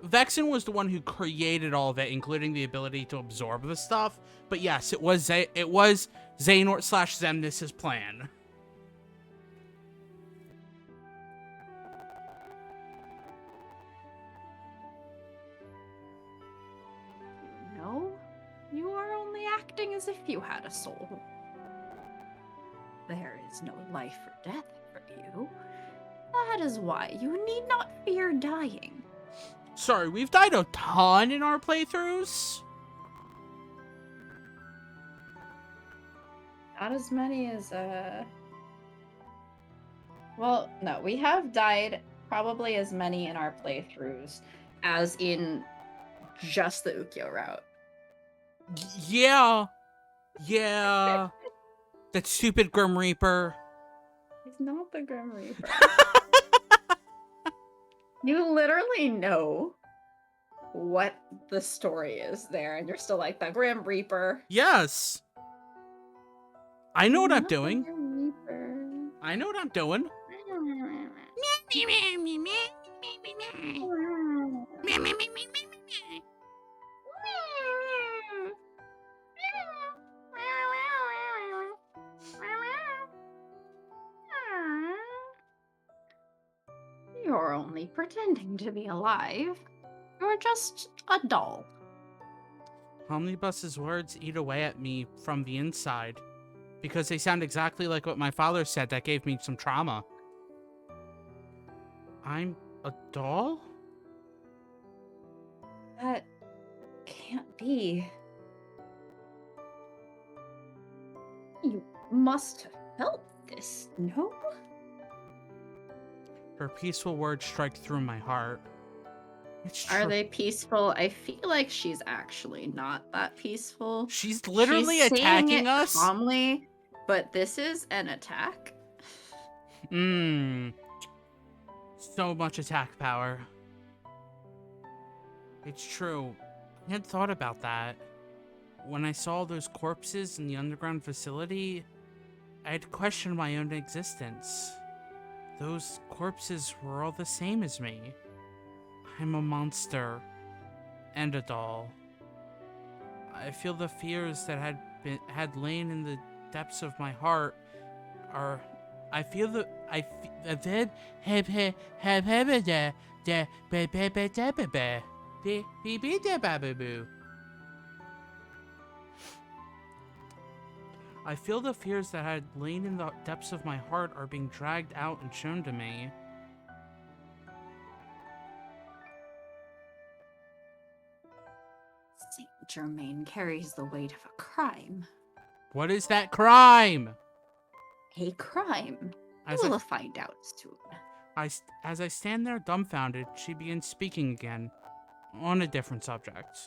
Vexen was the one who created all of it, including the ability to absorb the stuff. But yes, it was Xehanort / Xemnas' plan. No, you are only acting as if you had a soul. There is no life or death for you. That is why you need not fear dying. Sorry, we've died a ton in our playthroughs. Not as many as, well, no, we have died probably as many in our playthroughs as in just the Ukyo route. Yeah. Yeah. That stupid Grim Reaper. He's not the Grim Reaper. You literally know what the story is there, and you're still like the Grim Reaper. Yes. I know what I'm Not the doing. Grim Reaper. I know what I'm doing. You're only pretending to be alive. You're just a doll. Omnibus's words eat away at me from the inside because they sound exactly like what my father said that gave me some trauma. I'm a doll? That can't be. You must have felt this, no? Her peaceful words strike through my heart. It's Are true. they peaceful? I feel like she's actually not that peaceful. She's literally She's saying attacking it us? calmly, but this is an attack. So much attack power. It's true. I hadn't thought about that. When I saw those corpses in the underground facility, I had questioned my own existence. Those corpses were all the same as me. I'm a monster. And a doll. I feel the fears that had lain in the depths of my heart are... I feel the... I feel the fears that had lain in the depths of my heart are being dragged out and shown to me. Saint-Germain carries the weight of a crime. What is that crime? A crime. As We'll find out soon. as I stand there dumbfounded, she begins speaking again, on a different subject.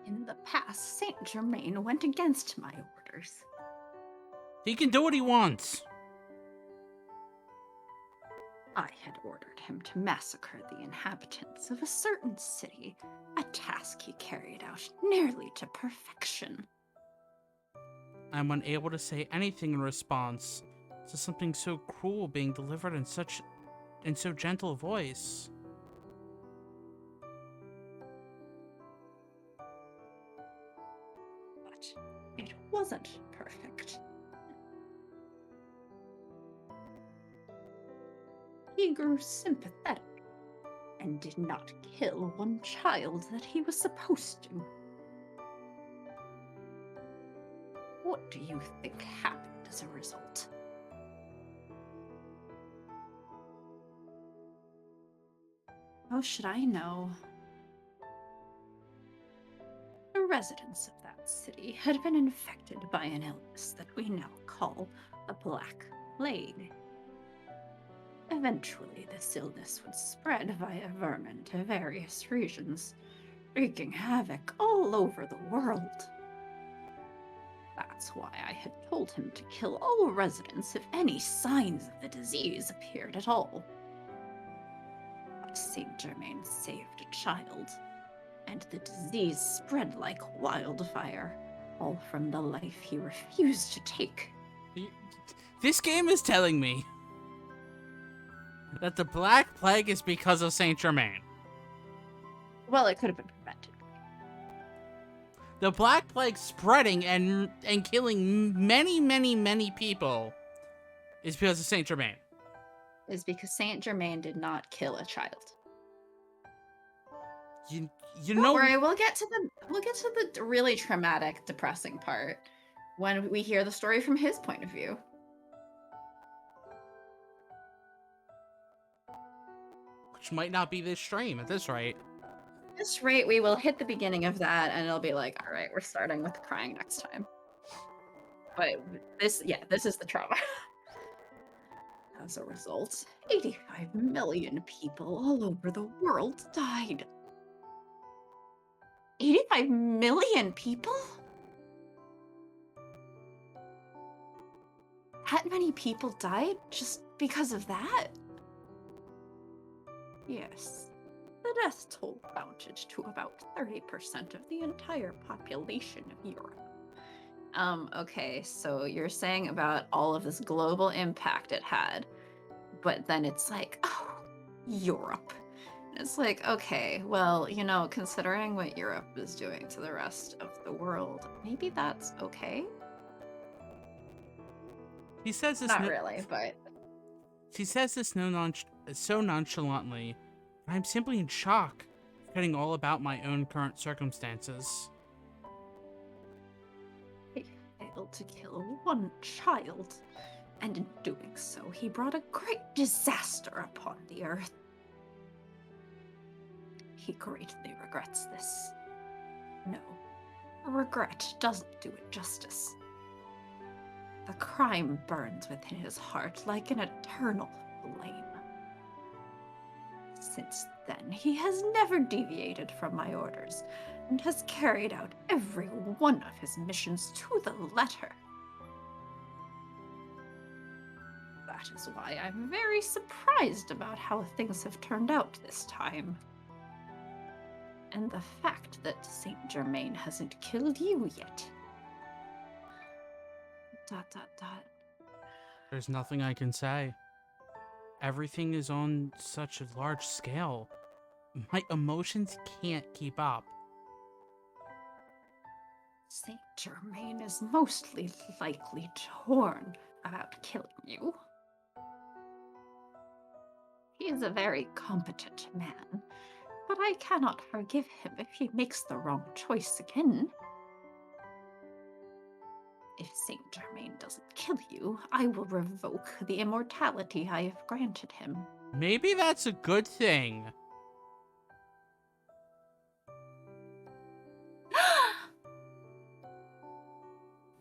In the past, Saint-Germain went against my orders. He can do what he wants. I had ordered him to massacre the inhabitants of a certain city, a task he carried out nearly to perfection. I'm unable to say anything in response to something so cruel being delivered in so gentle a voice. But it wasn't perfect. He grew sympathetic and did not kill one child that he was supposed to. What do you think happened as a result? How should I know? The residents of that city had been infected by an illness that we now call a Black Plague. Eventually, this illness would spread via vermin to various regions, wreaking havoc all over the world. That's why I had told him to kill all residents if any signs of the disease appeared at all. But Saint-Germain saved a child, and the disease spread like wildfire, all from the life he refused to take. This game is telling me that the Black Plague is because of Saint-Germain. Well, it could have been prevented. The Black Plague spreading and killing many, many, many people is because of Saint-Germain. Is because Saint-Germain did not kill a child. You Don't know... worry, we'll get to the really traumatic, depressing part when we hear the story from his point of view. Which might not be this stream at this rate. At this rate, we will hit the beginning of that, and it'll be like, all right, we're starting with the crying next time. But this is the trauma. As a result, 85 million people all over the world died. 85 million people? That many people died just because of that? Yes. The death toll mounted to about 30% of the entire population of Europe. Okay, so you're saying about all of this global impact it had, but then it's like, oh, Europe. And it's like, okay, well, considering what Europe is doing to the rest of the world, maybe that's okay? She says this Not really, but so nonchalantly. I'm simply in shock, forgetting all about my own current circumstances. he failed to kill one child, and in doing so, he brought a great disaster upon the earth. He greatly regrets this. No, regret doesn't do it justice. The crime burns within his heart like an eternal flame. Since then, he has never deviated from my orders and has carried out every one of his missions to the letter. That is why I'm very surprised about how things have turned out this time. And the fact that Saint-Germain hasn't killed you yet. ... There's nothing I can say. Everything is on such a large scale. My emotions can't keep up. Saint-Germain is mostly likely torn about killing you. He is a very competent man, but I cannot forgive him if he makes the wrong choice again. If Saint-Germain doesn't kill you, I will revoke the immortality I have granted him. Maybe that's a good thing.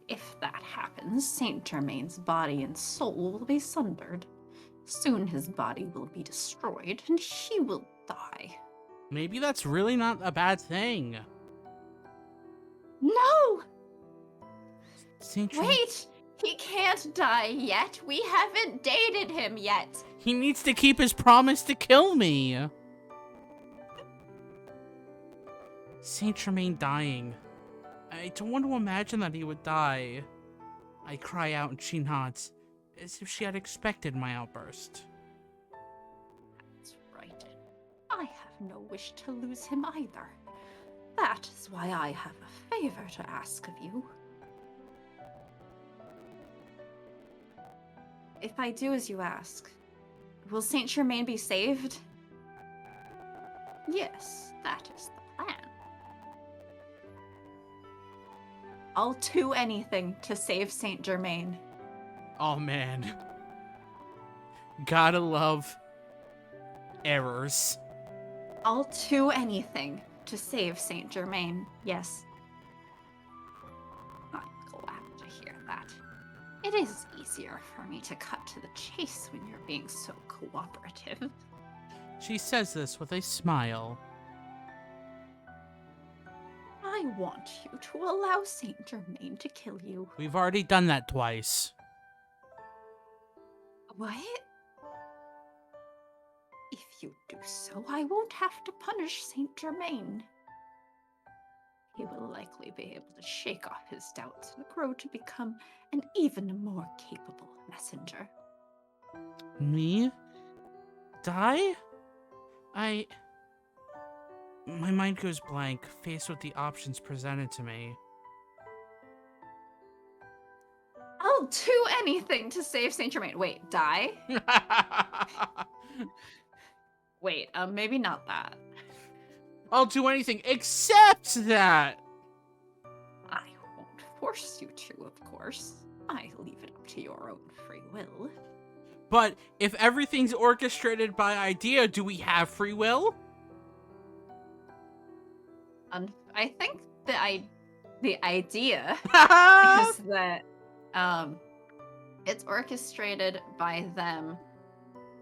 If that happens, Saint-Germain's body and soul will be sundered. Soon his body will be destroyed, and he will die. Maybe that's really not a bad thing. No! Saint-Germain... Wait! He can't die yet! We haven't dated him yet! He needs to keep his promise to kill me. Saint-Germain dying. I don't want to imagine that he would die. I cry out and she nods, as if she had expected my outburst. That's right. I have no wish to lose him either. That is why I have a favor to ask of you. If I do as you ask, will Saint-Germain be saved? Yes, that is the plan. I'll do anything to save Saint-Germain. Oh man. Gotta love errors. I'll do anything to save Saint-Germain, yes. I'm glad to hear that. It is easier for me to cut to the chase when you're being so cooperative. She says this with a smile. I want you to allow Saint-Germain to kill you. We've already done that twice. What? If you do so, I won't have to punish Saint-Germain. He will likely be able to shake off his doubts and grow to become an even more capable messenger. Me? Die? My mind goes blank, faced with the options presented to me. I'll do anything to save Saint-Germain. Wait, die? Wait, maybe not that. I'll do anything except that! I won't force you to, of course. I leave it up to your own free will. But if everything's orchestrated by idea, do we have free will? I think the idea is that it's orchestrated by them,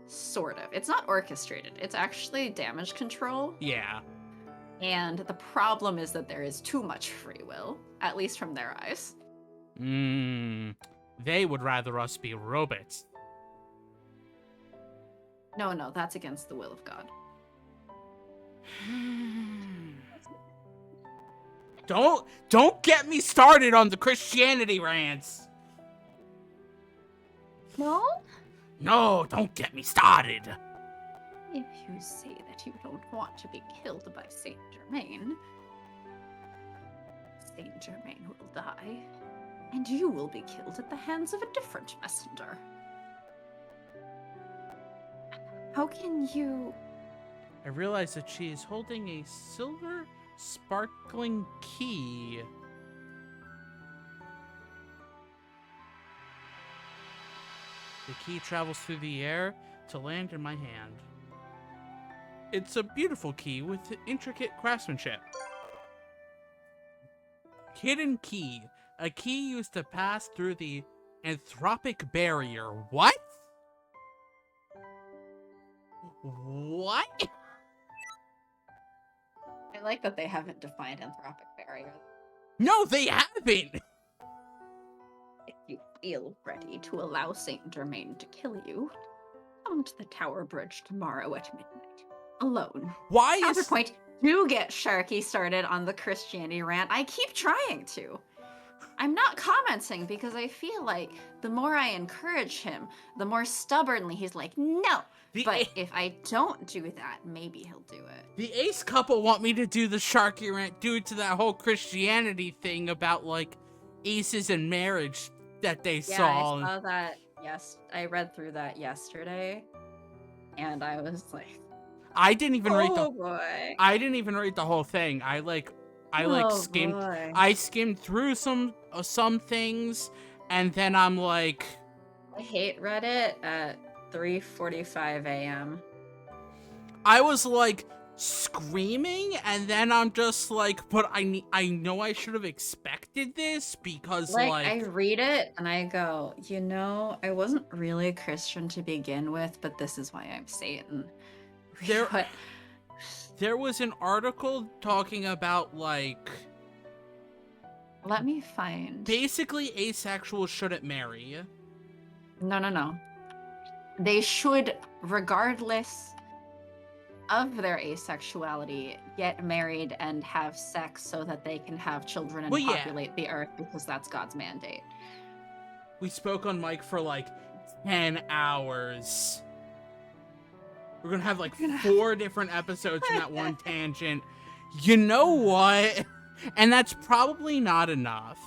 sort of. It's not orchestrated. It's actually damage control. Yeah. And the problem is that there is too much free will, at least from their eyes. They would rather us be robots. No, that's against the will of God. Don't get me started on the Christianity rants. No? No, don't get me started. If you say that you don't want to be killed by Saint-Germain, Saint-Germain will die, and you will be killed at the hands of a different messenger. How can you... I realize that she is holding a silver sparkling key. The key travels through the air to land in my hand. It's a beautiful key with intricate craftsmanship. Hidden key. A key used to pass through the anthropic barrier. What? What? I like that they haven't defined anthropic barrier. No, they haven't! If you feel ready to allow Saint-Germain to kill you, come to the Tower Bridge tomorrow at midnight. Alone. Why is... Counterpoint, do get Sharky started on the Christianity rant. I keep trying to. I'm not commenting because I feel like the more I encourage him, the more stubbornly he's like, no. But if I don't do that, maybe he'll do it. The Ace couple want me to do the Sharky rant due to that whole Christianity thing about, like, aces and marriage that they saw. I saw that. Yes, I read through that yesterday, and I was like, I didn't even read the... boy. I didn't even read the whole thing. I skimmed. Boy. I skimmed through some things, and then I'm like, I hate Reddit at 3:45 a.m. I was like screaming, and then I'm just like, but I know I should have expected this because like I read it and I go, you know, I wasn't really a Christian to begin with, but this is why I'm Satan. There was an article talking about, like... Let me find... Basically, asexuals shouldn't marry. No. They should, regardless of their asexuality, get married and have sex so that they can have children and populate the earth, because that's God's mandate. We spoke on mic for, like, 10 hours. We're gonna have like 4 different episodes in that one tangent. You know what? And that's probably not enough.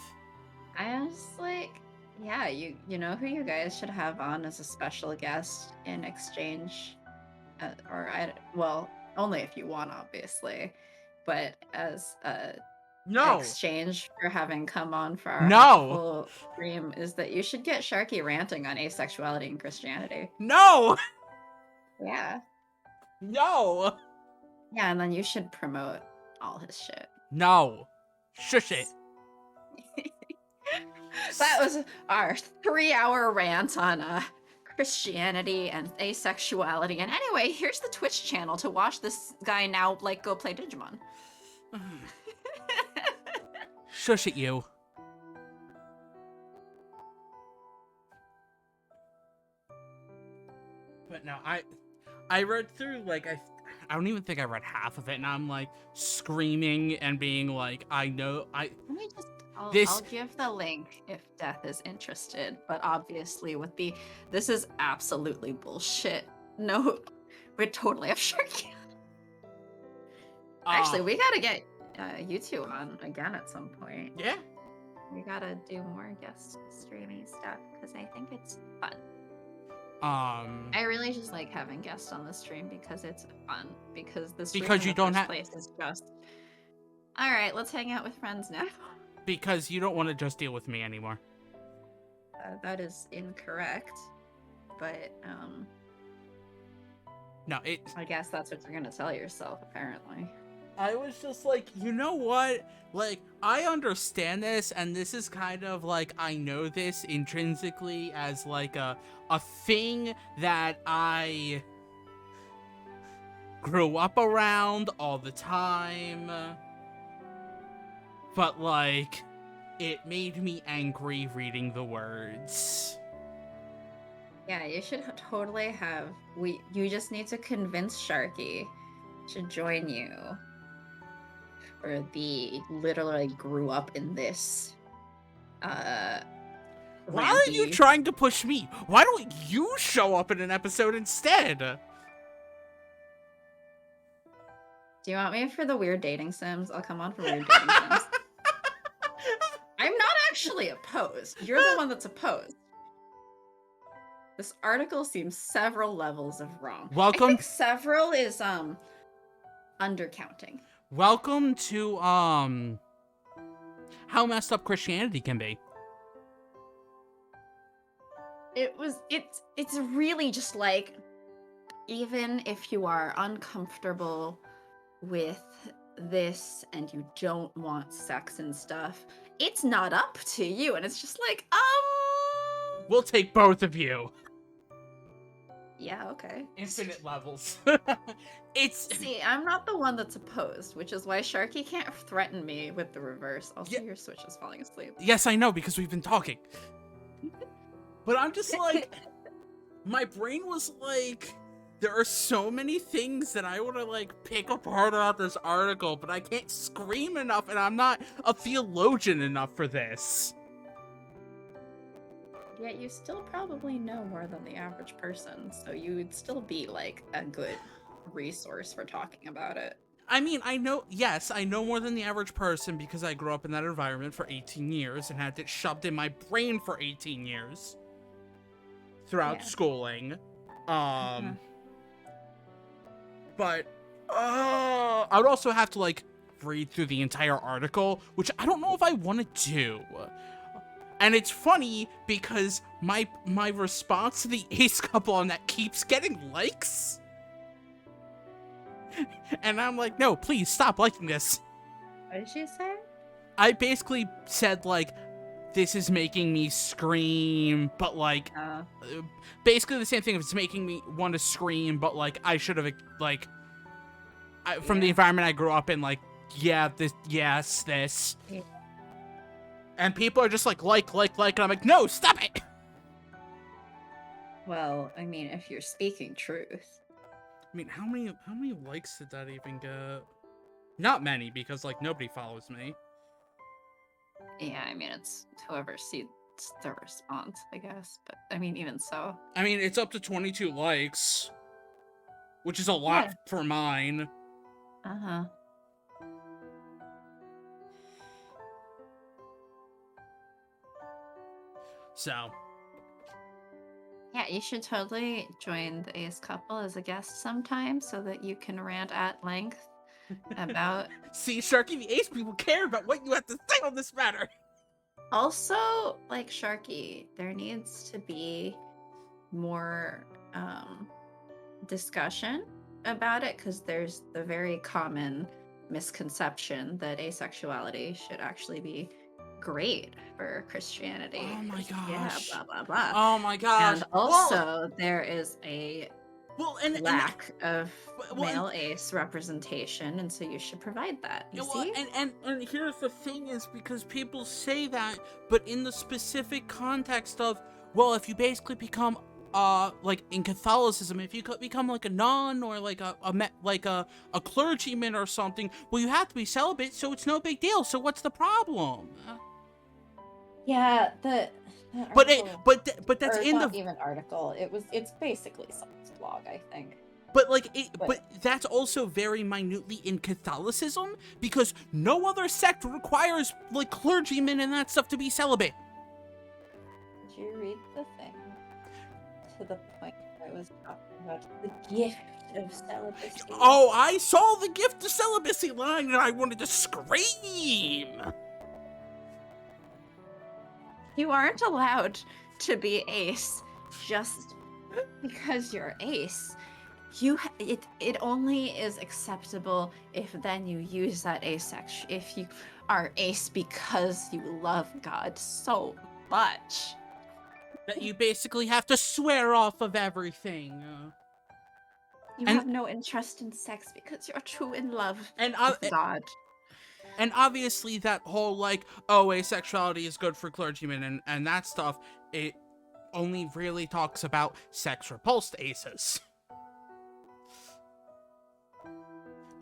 I was like, yeah, you know who you guys should have on as a special guest in exchange, well, only if you want, obviously, but as a exchange for having come on for our full stream is that you should get Sharky ranting on asexuality and Christianity. No. Yeah. No. Yeah, and then you should promote all his shit. No. Shush it. That was our 3-hour rant on Christianity and asexuality. And anyway, here's the Twitch channel to watch this guy now, like, go play Digimon. Shush it, you. But no, I read through, like, I don't even think I read half of it, and I'm, like, screaming and being like, I know, Let me just, I'll give the link if Death is interested, but obviously with this is absolutely bullshit. No, we totally have Sharky. Actually, we gotta get you two on again at some point. Yeah. We gotta do more guest streaming stuff, because I think it's fun. I really just like having guests on the stream because it's fun. Because the stream because you don't have place is just. All right, let's hang out with friends now. Because you don't want to just deal with me anymore. That is incorrect, but no, I guess that's what you're gonna tell yourself, apparently. I was just like, you know what? Like, I understand this, and this is kind of like, I know this intrinsically as like a thing that I grew up around all the time. But like, it made me angry reading the words. Yeah, you should totally have, you just need to convince Sharky to join you for the literally grew up in this Why are you rampy. trying to push me? Why don't you show up in an episode instead? Do you want me for the weird dating sims? I'll come on for weird dating sims. I'm not actually opposed. You're the one that's opposed. This article seems several levels of wrong. I Welcome. think several is undercounting. Welcome to how messed up Christianity can be. It's really just like, even if you are uncomfortable with this and you don't want sex and stuff, it's not up to you. And it's just like, We'll take both of you. yeah, okay. Infinite levels. It's See, I'm not the one that's opposed, which is why Sharky can't threaten me with the reverse. Also, your Switch is falling asleep. Yes, I know, because we've been talking. But I'm just like, my brain was like, there are so many things that I want to like pick apart about this article, but I can't scream enough, and I'm not a theologian enough for this. Yet you still probably know more than the average person, so you would still be like a good resource for talking about it. I mean, I know more than the average person because I grew up in that environment for 18 years and had it shoved in my brain for 18 years throughout schooling. But I would also have to like read through the entire article, which I don't know if I want to do. And it's funny because my response to the ace couple on that keeps getting likes. And I'm like, no, please stop liking this. What did she say? I basically said, like, this is making me scream, but, like, basically the same thing. If it's making me want to scream, but, like, I should have, like, from the environment I grew up in, like, this. Yeah. And people are just like, and I'm like, no, stop it! Well, I mean, if you're speaking truth. I mean, how many likes did that even get? Not many, because, like, nobody follows me. Yeah, I mean, it's whoever sees the response, I guess. But, I mean, even so. I mean, it's up to 22 likes, which is a lot for mine. Uh-huh. So. Yeah, you should totally join the ace couple as a guest sometime so that you can rant at length about... See, Sharky, the ace people care about what you have to say on this matter. Also, like, Sharky, there needs to be more discussion about it, because there's the very common misconception that asexuality should actually be great for Christianity. Oh my gosh. Yeah, blah, blah, blah. Oh my gosh. And also, there is a lack of male ace representation, and so you should provide that. You see? And here's the thing is, because people say that, but in the specific context of, well, if you basically become like in Catholicism, if you become like a nun or like a clergyman or something, well, you have to be celibate, so it's no big deal. So what's the problem? Yeah, but that's in the even article. It's basically someone's blog, I think. But like but that's also very minutely in Catholicism, because no other sect requires like clergymen and that stuff to be celibate. Did you read the thing to the point where I was talking about the gift of celibacy? Oh, I saw the gift of celibacy line and I wanted to scream. You aren't allowed to be ace just because you're ace. It only is acceptable if then you use that if you are ace because you love God so much. That you basically have to swear off of everything. You have no interest in sex because you're true in love with God. And obviously that whole, like, oh, asexuality is good for clergymen and that stuff, it only really talks about sex-repulsed aces.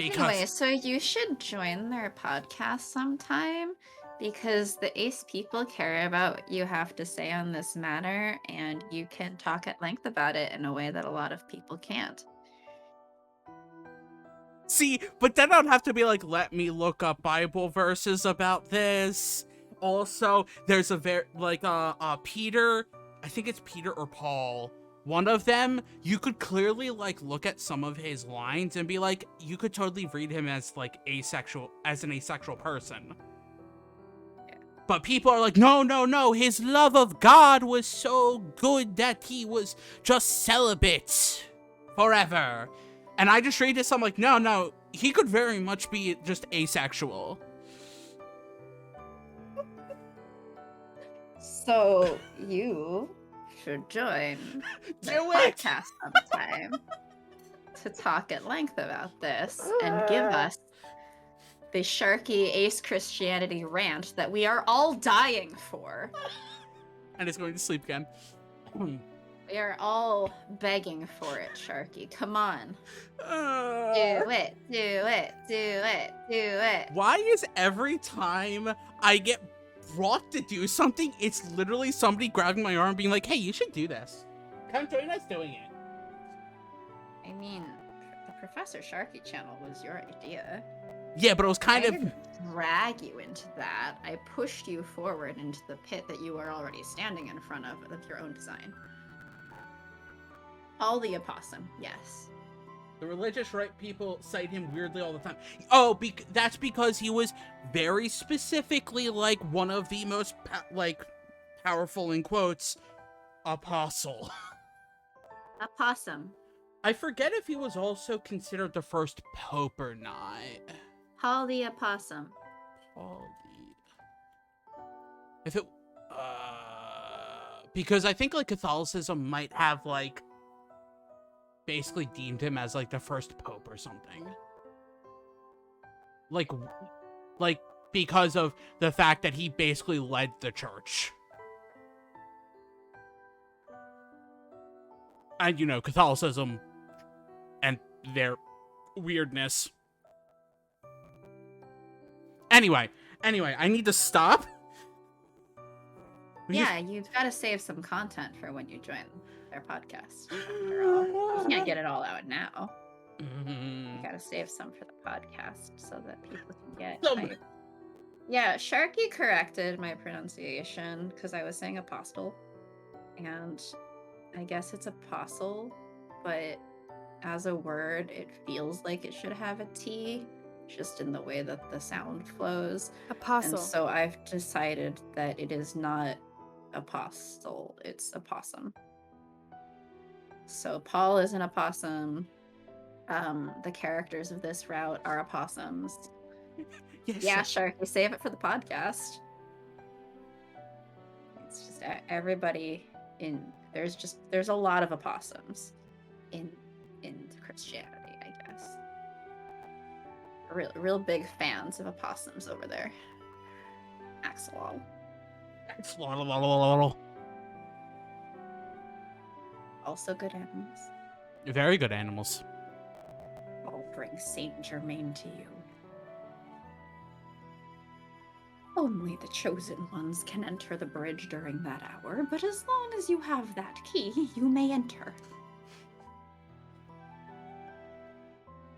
Anyway, so you should join their podcast sometime because the ace people care about what you have to say on this matter, and you can talk at length about it in a way that a lot of people can't. See, but then I'd have to be like, let me look up Bible verses about this. Also, there's a Peter, I think it's Peter or Paul. One of them, you could clearly like look at some of his lines and be like, you could totally read him as like an asexual person. But people are like, no, his love of God was so good that he was just celibate forever. And I just read this, I'm like, no, he could very much be just asexual. So you should join the podcast sometime to talk at length about this and give us the Sharky Ace Christianity rant that we are all dying for. And it's going to sleep again. We are all begging for it, Sharky. Come on. Do it. Why is every time I get brought to do something, it's literally somebody grabbing my arm being like, hey, you should do this. Come join us doing it. I mean, the Professor Sharky channel was your idea. Yeah, but it was kind of... I didn't drag you into that. I pushed you forward into the pit that you were already standing in front of with your own design. All the opossum, yes. The religious right people cite him weirdly all the time. Oh, that's because he was very specifically like one of the most powerful, in quotes, apostle. Opossum. I forget if he was also considered the first pope or not. Paul the opossum. If it, because I think like Catholicism might have like basically deemed him as like the first pope or something. Like because of the fact that he basically led the church. And you know, Catholicism and their weirdness. Anyway, I need to stop. Yeah, you've got to save some content for when you join their podcast. You can't get it all out now. You got to save some for the podcast so that people can get hype. Yeah, Sharky corrected my pronunciation because I was saying apostle. And I guess it's apostle, but as a word, it feels like it should have a T, just in the way that the sound flows. Apostle. And so I've decided that it is not apostle, it's opossum. So Paul is an opossum. The characters of this route are opossums. Yes, yeah, Sharky, save it for the podcast. It's just everybody in there's a lot of opossums in Christianity, I guess. Real big fans of opossums over there. Axolotl. Also good animals. Very good animals. I'll bring Saint-Germain to you. Only the chosen ones can enter the bridge during that hour, but as long as you have that key, you may enter.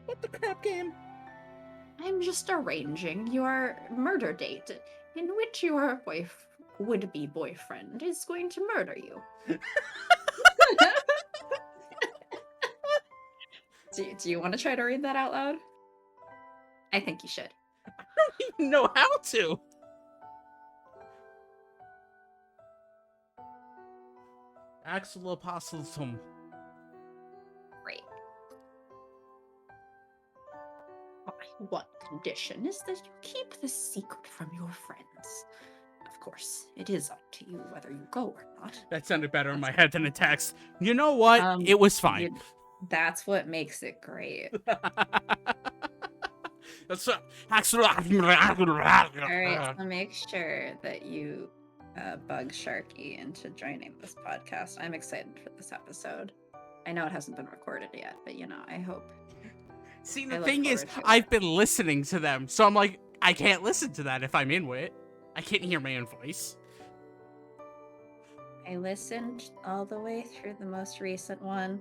What the crap game? I'm just arranging your murder date, in which your would-be boyfriend is going to murder you. Do you want to try to read that out loud? I think you should. I don't even know how to. Axolotl. Great. My one condition is that you keep the secret from your friends. Of course, it is up to you whether you go or not. That sounded better in my head than a text. You know what? It was fine. That's what makes it great. That's Alright, so make sure that you bug Sharky into joining this podcast. I'm excited for this episode. I know it hasn't been recorded yet, but you know, I hope. See, I the look thing is, forward to it. I've been listening to them, so I'm like, I can't listen to that if I'm in it. I can't hear my own voice. I listened all the way through the most recent one,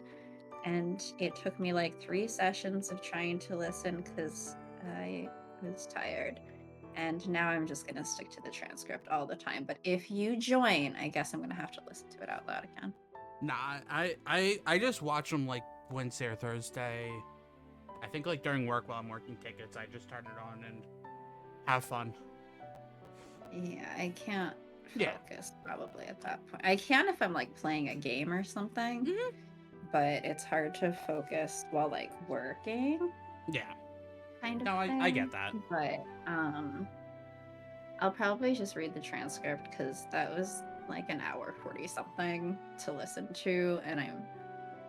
and it took me like 3 sessions of trying to listen because I was tired. And now I'm just gonna stick to the transcript all the time. But if you join, I guess I'm gonna have to listen to it out loud again. Nah, I just watch them like Wednesday or Thursday. I think like during work while I'm working tickets, I just turn it on and have fun. Yeah, I can't Yeah. focus probably at that point. I can if I'm like playing a game or something, but it's hard to focus while like working. Yeah. Kind of No, thing. I get that. But I'll probably just read the transcript because that was like an hour 40 something to listen to, and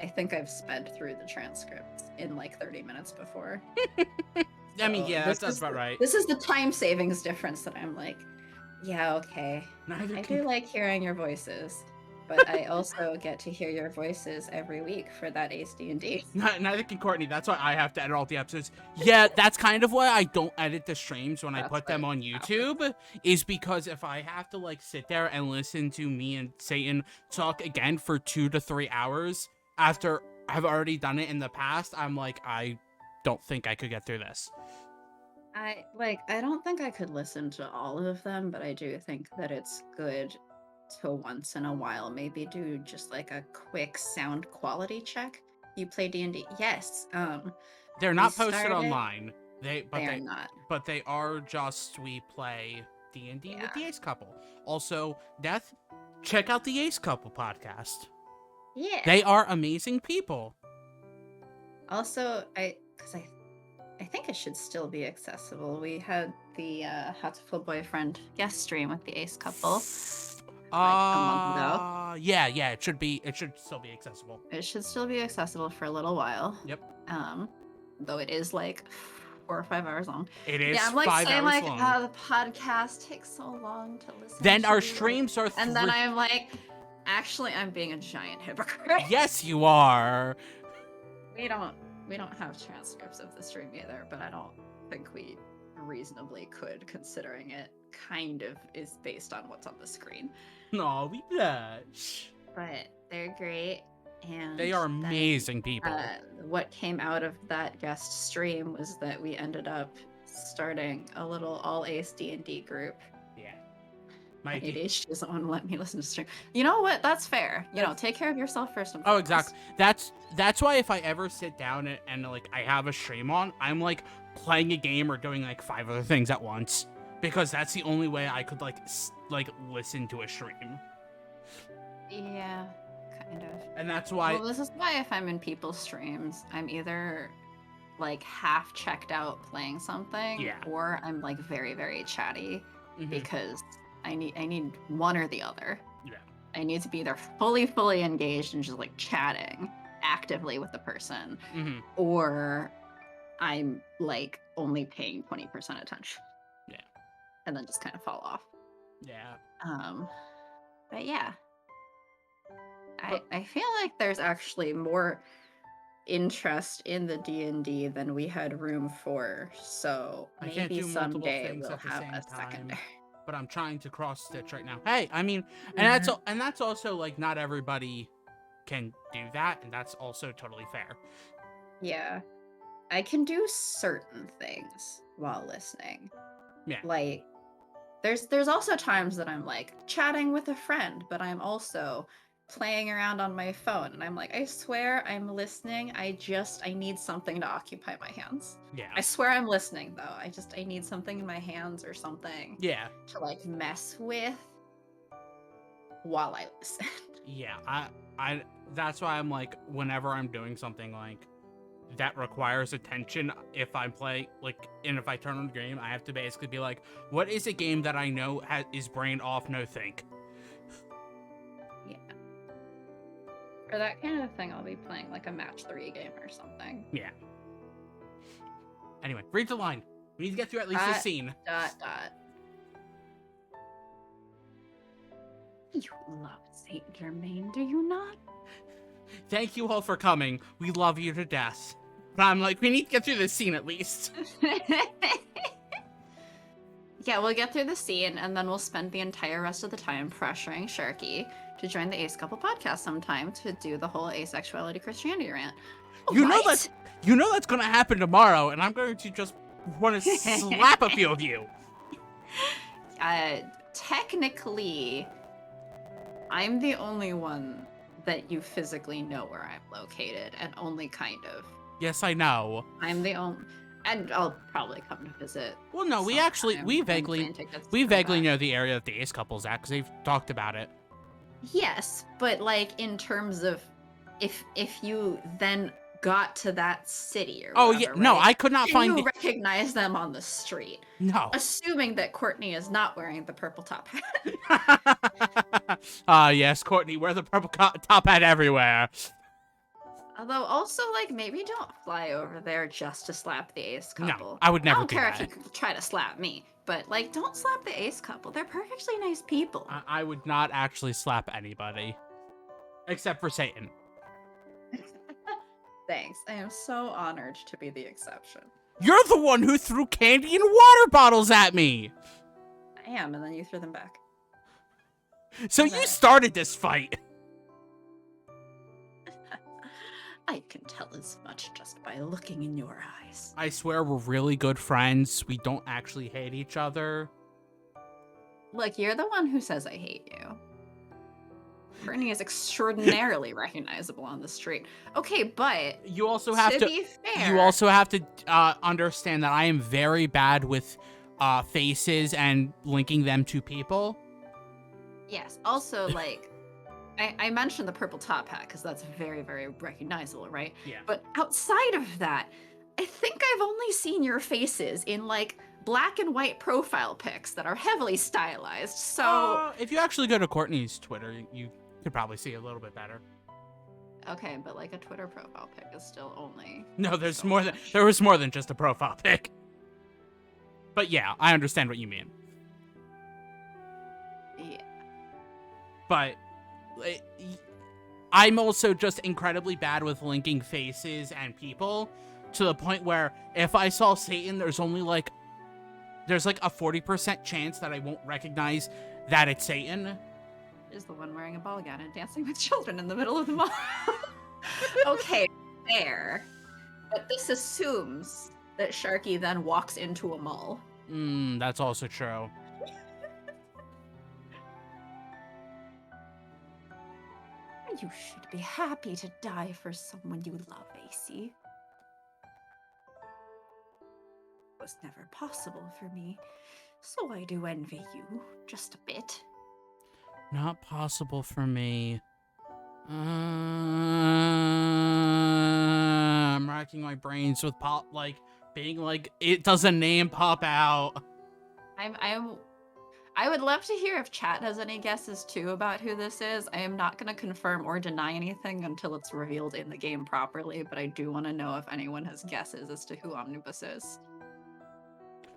I think I've sped through the transcripts in like 30 minutes before. I mean, So yeah, this that's is about right. This is the time savings difference that I'm like, yeah, okay. Neither I can do like hearing your voices, but I also get to hear your voices every week for that Ace D&D. neither can Courtney. That's why I have to edit all the episodes. Yeah, that's kind of why I don't edit the streams when I That's put them what on happens. YouTube, is because if I have to like sit there and listen to me and Satan talk again for 2 to 3 hours after I've already done it in the past, I'm like, I don't think I could get through this. I don't think I could listen to all of them, but I do think that it's good to once in a while maybe do just like a quick sound quality check. You play D&D? Yes. They're We not posted started- online. They are not. But they are just we play D&D with Yeah. the Ace Couple. Also, Death, check out the Ace Couple podcast. Yeah. They are amazing people. Also, I think it should still be accessible. We had the Hatful Boyfriend guest stream with the Ace Couple like a month ago. Yeah, it should still be accessible. It should still be accessible for a little while. Yep. Though it is like 4 or 5 hours long. It is Yeah, I'm like 5 saying hours like, long. the podcast takes so long to listen Then to. our streams are And then I'm like, actually, I'm being a giant hypocrite. Yes, you are. We don't have transcripts of the stream either, but I don't think we reasonably could, considering it kind of is based on what's on the screen. No, we blush. But they're great, and They are then, amazing people. what came out of that guest stream was that we ended up starting a little all Ace D&D group. Yeah. My ADHD doesn't want to let me listen to stream. You know what? That's fair. You know, take care of yourself first and foremost. Oh, exactly. That's why if I ever sit down and like I have a stream on, I'm like playing a game or doing like 5 other things at once, because that's the only way I could like listen to a stream. Yeah, kind of. And that's why. Well, this is why if I'm in people's streams, I'm either like half checked out playing something, Yeah. or I'm like very, very chatty Mhm. because I need one or the other. Yeah. I need to be either fully engaged and just like chatting actively with the person, Mhm. or I'm like only paying 20% attention. Yeah. And then just kind of fall off. Yeah. But yeah. I feel like there's actually more interest in the D&D than we had room for, so I can't maybe do multiple someday things we'll at the have same a second. time. But I'm trying to cross stitch right now. Hey, I mean, and that's also like not everybody can do that, and that's also totally fair. Yeah. I can do certain things while listening. Yeah. Like there's also times that I'm like chatting with a friend, but I'm also playing around on my phone, and I'm like, I swear I'm listening. I need something to occupy my hands. Yeah. I swear I'm listening though. I need something in my hands or something. Yeah. To like mess with while I listen. Yeah. I that's why I'm like, whenever I'm doing something like that requires attention, if I'm playing and if I turn on the game, I have to basically be like, what is a game that I know is brain off, no think? Yeah. For that kind of thing, I'll be playing like a match 3 game or something. Yeah. Anyway, read the line. We need to get through at least this scene. ... You love Saint-Germain, do you not? Thank you all for coming. We love you to death. But I'm like, we need to get through this scene at least. Yeah, we'll get through the scene, and then we'll spend the entire rest of the time pressuring Sharky to join the Ace Couple podcast sometime to do the whole asexuality Christianity rant. You know that's gonna happen tomorrow, and I'm going to just want to slap a few of you. Technically, I'm the only one that you physically know where I'm located, and only kind of. Yes, I know. I'm the only, and I'll probably come to visit. Well, no, we vaguely know the area that the Ace Couple's at because they've talked about it. Yes, but like in terms of if you then got to that city or whatever, yeah, no, right? I could not find you recognize them on the street. No. Assuming that Courtney is not wearing the purple top hat. Yes, Courtney, wear the purple top hat everywhere. Although also, like, maybe don't fly over there just to slap the Ace Couple. No, I would never I don't do care that. if you try to slap me, but, like, don't slap the Ace Couple. They're perfectly nice people. I would not actually slap anybody. Except for Satan. Thanks. I am so honored to be the exception. You're the one who threw candy and water bottles at me! I am, and then you threw them back. So you started this fight! I can tell as much just by looking in your eyes. I swear we're really good friends. We don't actually hate each other. Look, you're the one who says I hate you. Courtney is extraordinarily recognizable on the street. Okay, but you also have to be fair, you also have to understand that I am very bad with faces and linking them to people. Yes. Also, like, I mentioned the purple top hat because that's very, very recognizable, right? Yeah. But outside of that, I think I've only seen your faces in, like, black and white profile pics that are heavily stylized. So if you actually go to Courtney's Twitter, you could probably see a little bit better. Okay, but like a Twitter profile pic is still only. No, there was more than just a profile pic. But yeah, I understand what you mean. Yeah. But I'm also just incredibly bad with linking faces and people to the point where if I saw Satan, there's like a 40% chance that I won't recognize that it's Satan. Is the one wearing a ball gown and dancing with children in the middle of the mall. Okay, fair. But this assumes that Sharky then walks into a mall. That's also true. You should be happy to die for someone you love, AC. It was never possible for me, so I do envy you, just a bit. Not possible for me. I'm racking my brains with being like, it does a name pop out. I would love to hear if chat has any guesses too about who this is. I am not going to confirm or deny anything until it's revealed in the game properly, but I do want to know if anyone has guesses as to who Omnibus is.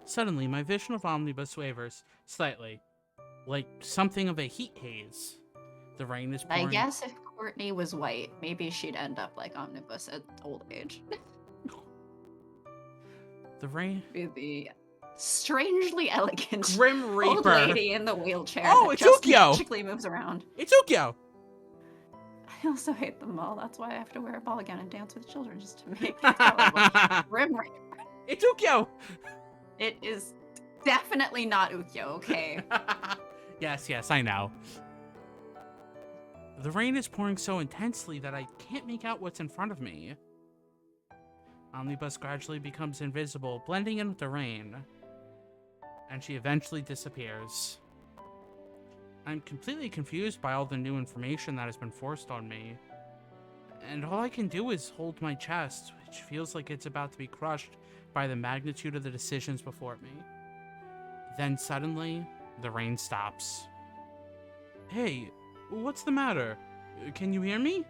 Suddenly, my vision of Omnibus wavers slightly, like something of a heat haze. The rain is pouring. I guess if Courtney was white, maybe she'd end up like Omnibus at old age. The rain. Be the strangely elegant Grim Reaper old lady in the wheelchair. Oh, it's Ukyo. Magically moves around. It's Ukyo. I also hate them all. That's why I have to wear a ball gown and dance with children just to make it tolerable. Grim Reaper. It's Ukyo. It is definitely not Ukyo, okay? Yes, I know. The rain is pouring so intensely that I can't make out what's in front of me. Omnibus gradually becomes invisible, blending in with the rain. And she eventually disappears. I'm completely confused by all the new information that has been forced on me. And all I can do is hold my chest, which feels like it's about to be crushed by the magnitude of the decisions before me. Then suddenly, the rain stops. Hey, what's the matter? Can you hear me?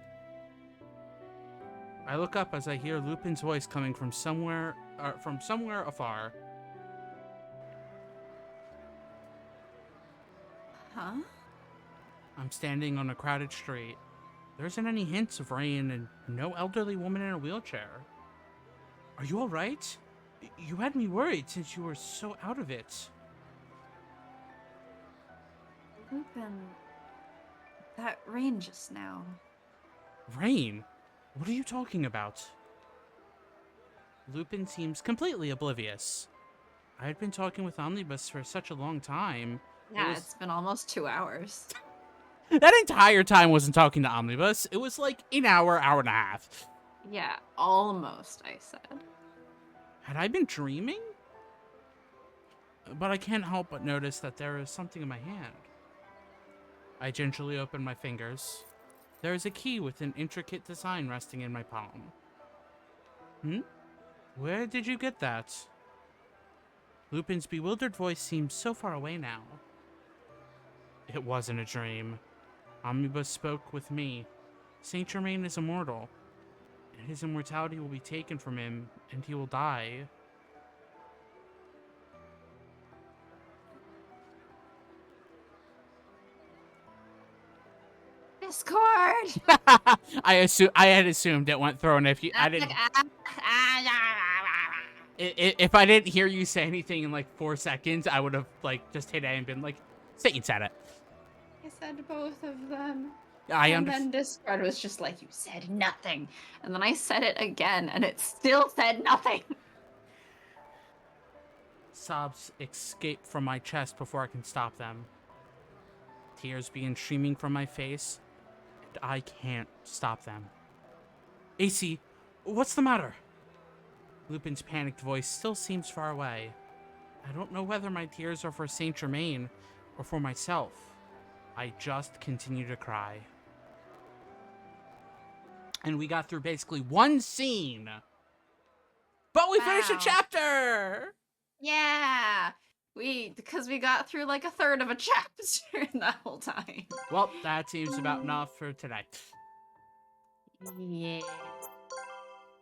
I look up as I hear Lupin's voice coming from somewhere afar. Huh? I'm standing on a crowded street. There isn't any hints of rain and no elderly woman in a wheelchair. Are you all right? You had me worried since you were so out of it. Lupin, that rain just now. Rain? What are you talking about? Lupin seems completely oblivious. I had been talking with Omnibus for such a long time. Yeah, it's been almost 2 hours. That entire time wasn't talking to Omnibus. It was like an hour, hour and a half. Yeah, almost, I said. Had I been dreaming? But I can't help but notice that there is something in my hand. I gingerly open my fingers. There is a key with an intricate design resting in my palm. Where did you get that? Lupin's bewildered voice seems so far away now. It wasn't a dream. Omnibus spoke with me. Saint-Germain is immortal, and his immortality will be taken from him, and he will die. Discord! I had assumed it went through, and if you, I didn't. If I didn't hear you say anything in like 4 seconds, I would have like just hit A and been like, Satan said it. I said both of them. And then Discord was just like, you said nothing. And then I said it again, and it still said nothing. Sobs escape from my chest before I can stop them. Tears begin streaming from my face, and I can't stop them. AC, what's the matter? Lupin's panicked voice still seems far away. I don't know whether my tears are for Saint-Germain or for myself. I just continue to cry. And we got through basically one scene. But we finished a chapter! Yeah! Because we got through like a third of a chapter in that whole time. Well, that seems about enough for today. Yeah.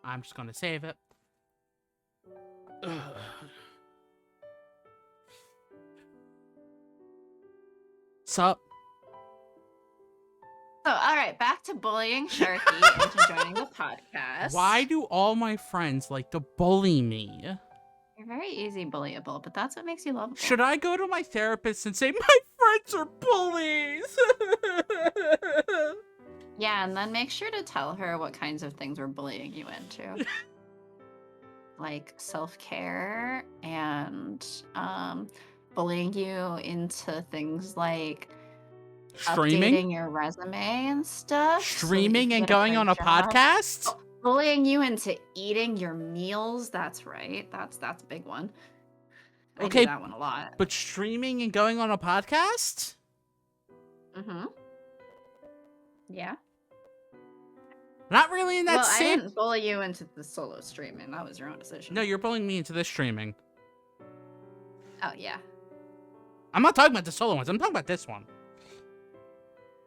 I'm just gonna save it. Ugh. Sup? So, alright, back to bullying Sharky into joining the podcast. Why do all my friends like to bully me? You're very easy bullyable, but that's what makes you lovable. Should I go to my therapist and say, my friends are bullies? Yeah, and then make sure to tell her what kinds of things we're bullying you into. Like self-care and bullying you into things like Streaming? updating your resume and stuff. Streaming and going on a podcast? Bullying you into eating your meals. That's right. That's a big one. I do that one a lot. But streaming and going on a podcast? Mm-hmm. Yeah. Not really in that same... I didn't bully you into the solo streaming. That was your own decision. No, you're bullying me into this streaming. Oh, yeah. I'm not talking about the solo ones. I'm talking about this one.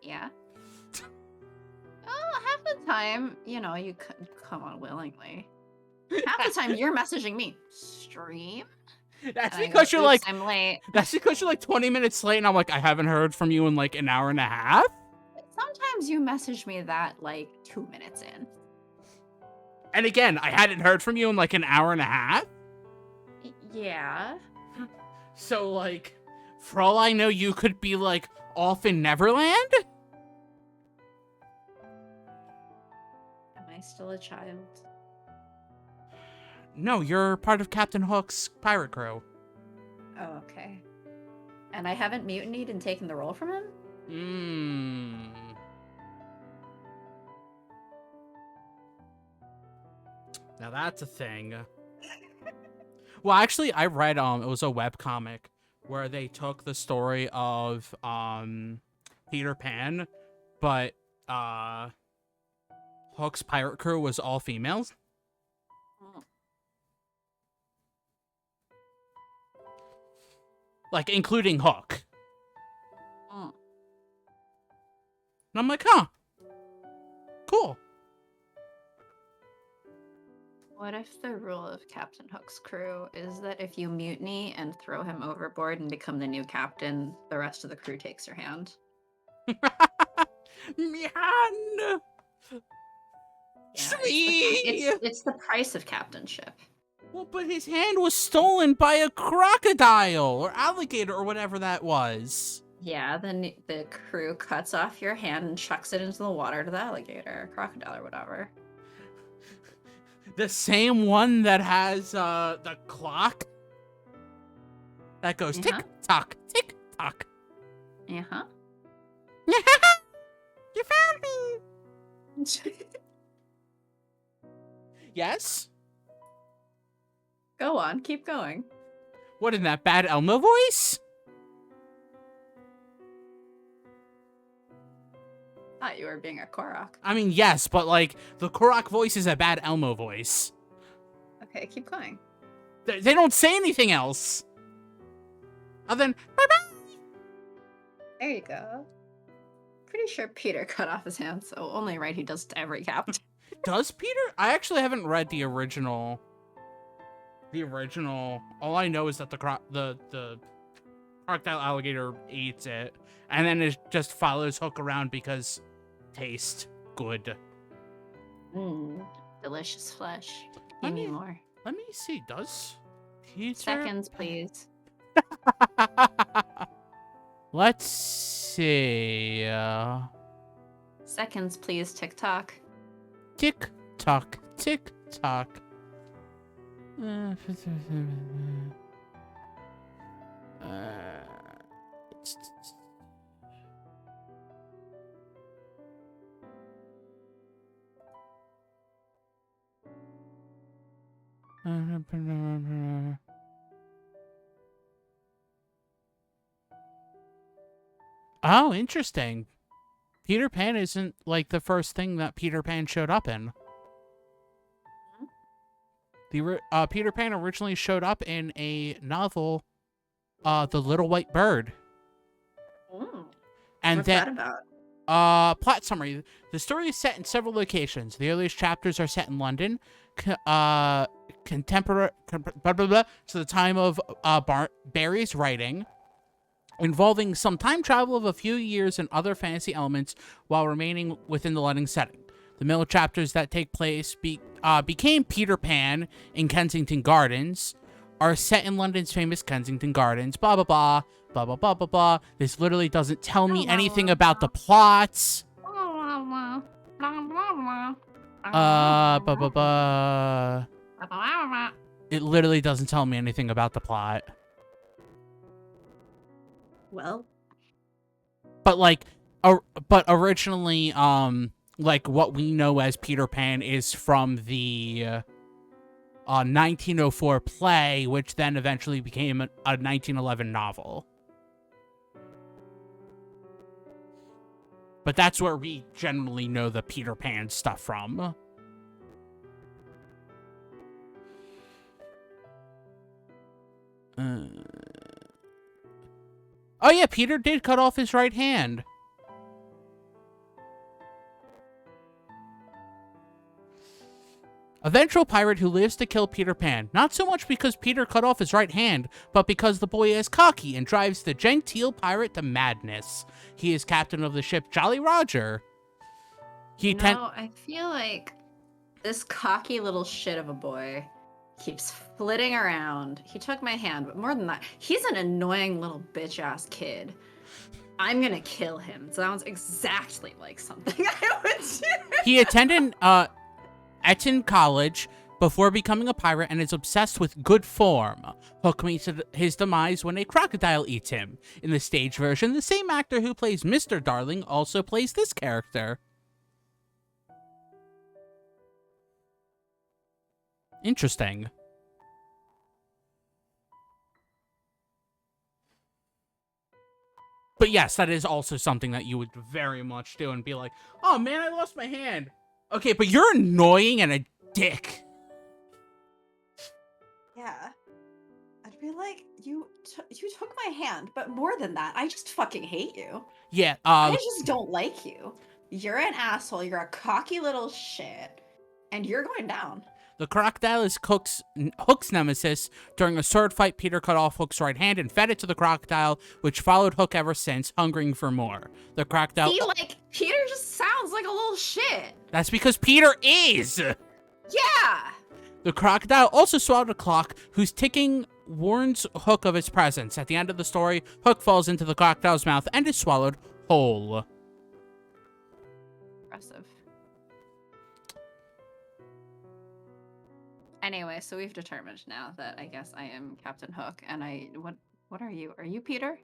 Yeah. Oh, half the time, you know, you come on willingly. Half the time, you're messaging me. Stream? That's because you're like... I'm late. That's because you're like 20 minutes late and I'm like, I haven't heard from you in like an hour and a half? Sometimes you message me that like 2 minutes in. And again, I hadn't heard from you in like an hour and a half? Yeah. So like, for all I know, you could be like off in Neverland? Am I still a child? No, you're part of Captain Hook's pirate crew. Oh, okay. And I haven't mutinied and taken the role from him? Now that's a thing. Well, actually, I read it was a webcomic where they took the story of Peter Pan, but Hook's pirate crew was all females. Like including Hook. And I'm like, huh. Cool. What if the rule of Captain Hook's crew is that if you mutiny and throw him overboard and become the new captain, the rest of the crew takes your hand? Man. Yeah, Tree! it's the price of captainship. Well, but his hand was stolen by a crocodile or alligator or whatever that was. Yeah, then the crew cuts off your hand and chucks it into the water to the alligator, or crocodile, or whatever. The same one that has the clock that goes tick tock, tick tock. Uh-huh. You found me. Yes? Go on, keep going. What, in that bad Elmo voice? Thought you were being a Korok. I mean, yes, but like the Korok voice is a bad Elmo voice. Okay, keep going. They don't say anything else. Other than bye-bye. There you go. Pretty sure Peter cut off his hand, so only right he does to every captain. Does Peter? I actually haven't read the original. All I know is that the crocodile alligator eats it, and then it just follows Hook around because taste good. Delicious flesh. Let Give me me- more. Let me see. Does Peter? Seconds, please. Let's see. Seconds, please, TikTok. Tick tock, tick tock. Oh, interesting. Peter Pan isn't like the first thing that Peter Pan showed up in. Peter Pan originally showed up in a novel, The Little White Bird. And What's then, that about? Plot summary. The story is set in several locations. The earliest chapters are set in London, contemporary, blah, blah, blah, to the time of Barry's writing, involving some time travel of a few years and other fantasy elements while remaining within the London setting. The middle chapters that take place became Peter Pan in Kensington Gardens, are set in London's famous Kensington Gardens, blah, blah, blah, blah, blah, blah, blah, blah. This literally doesn't tell me anything about the plots. Blah, blah, blah. It literally doesn't tell me anything about the plot. Well, But like, but originally, like what we know as Peter Pan is from the 1904 play, which then eventually became a 1911 novel. But that's where we generally know the Peter Pan stuff from. Oh yeah, Peter did cut off his right hand. A vengeful pirate who lives to kill Peter Pan, not so much because Peter cut off his right hand, but because the boy is cocky and drives the genteel pirate to madness. He is captain of the ship Jolly Roger. I feel like this cocky little shit of a boy keeps flitting around. He took my hand, but more than that, he's an annoying little bitch-ass kid. I'm gonna kill him. Sounds exactly like something I would do. He attended Eton College before becoming a pirate and is obsessed with good form. Hook meets his demise when a crocodile eats him. In the stage version, the same actor who plays Mr. Darling also plays this character. Interesting. But yes, that is also something that you would very much do and be like, oh man, I lost my hand. Okay, but you're annoying and a dick. Yeah. I'd be like, you took my hand, but more than that, I just fucking hate you. Yeah, I just don't like you. You're an asshole, you're a cocky little shit, and you're going down. The crocodile is Hook's nemesis. During a sword fight, Peter cut off Hook's right hand and fed it to the crocodile, which followed Hook ever since, hungering for more. The crocodile... See, like, Peter just sounds like a little shit. That's because Peter is. Yeah. The crocodile also swallowed a clock whose ticking warns Hook of its presence. At the end of the story, Hook falls into the crocodile's mouth and is swallowed whole. Impressive. Anyway, so we've determined now that I guess I am Captain Hook, and what are you? Are you Peter?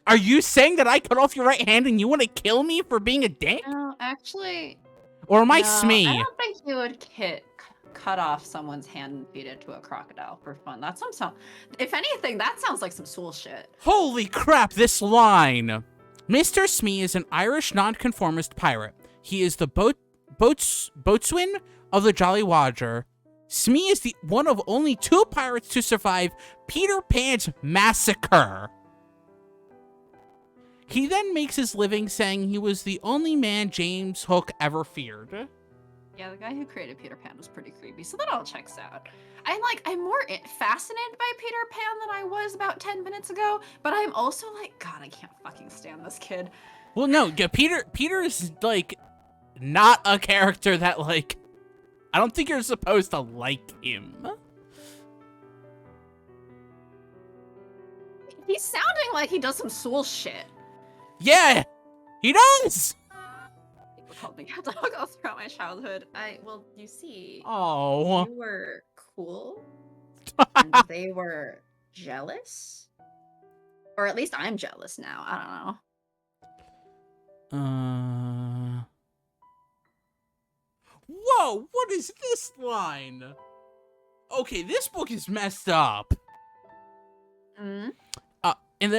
Are you saying that I cut off your right hand and you want to kill me for being a dick? No, actually, Or am I no, Smee? I don't think you would cut off someone's hand and feed it to a crocodile for fun. That's some if anything, that sounds like some Soul shit. Holy crap, this line. Mr. Smee is an Irish nonconformist pirate. He is the boatswain of the Jolly Roger. Smee is the one of only 2 pirates to survive Peter Pan's massacre. He then makes his living saying he was the only man James Hook ever feared. Yeah, the guy who created Peter Pan was pretty creepy, so that all checks out. I'm more fascinated by Peter Pan than I was about 10 minutes ago, but I'm also like, God, I can't fucking stand this kid. Well, no, yeah, Peter is, like, not a character that, like, I don't think you're supposed to like him. He's sounding like he does some Soul shit. Yeah, he does. People called me Captain Hook all throughout my childhood. Well, you see, Oh. you were cool, and they were jealous, or at least I'm jealous now. I don't know. Whoa, what is this line? Okay, this book is messed up. Mm. In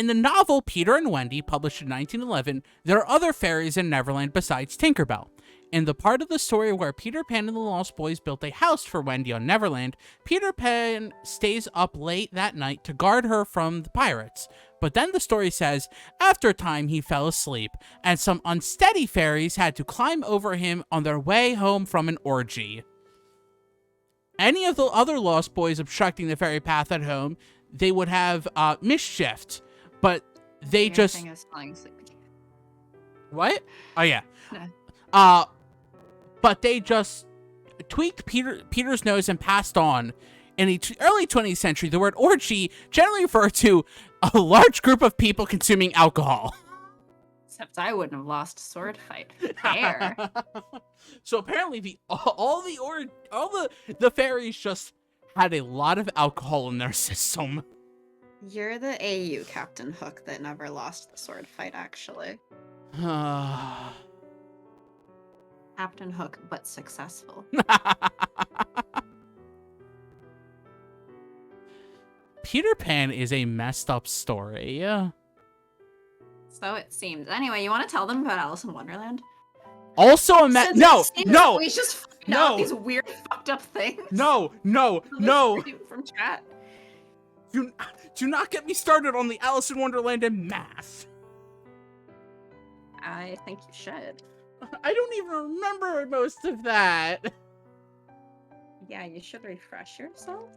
the novel Peter and Wendy, published in 1911, there are other fairies in Neverland besides Tinkerbell. In the part of the story where Peter Pan and the Lost Boys built a house for Wendy on Neverland, Peter Pan stays up late that night to guard her from the pirates. But then the story says, after a time he fell asleep, and some unsteady fairies had to climb over him on their way home from an orgy. Any of the other Lost Boys obstructing the fairy path at home, they would have mischief, but they just... Is flying sleep. What? Oh, yeah. No. But they just tweaked Peter's nose and passed on. In the early 20th century, the word orgy generally referred to a large group of people consuming alcohol. Except I wouldn't have lost a sword fight. Fair. So apparently all the fairies just had a lot of alcohol in their system. You're the AU Captain Hook that never lost the sword fight, actually. Captain Hook, but successful. Peter Pan is a messed up story. So it seems. Anyway, you want to tell them about Alice in Wonderland? Also a no. We just find out these weird fucked up things. No. From chat. Do not get me started on the Alice in Wonderland and math. I think you should. I don't even remember most of that. Yeah, you should refresh yourself.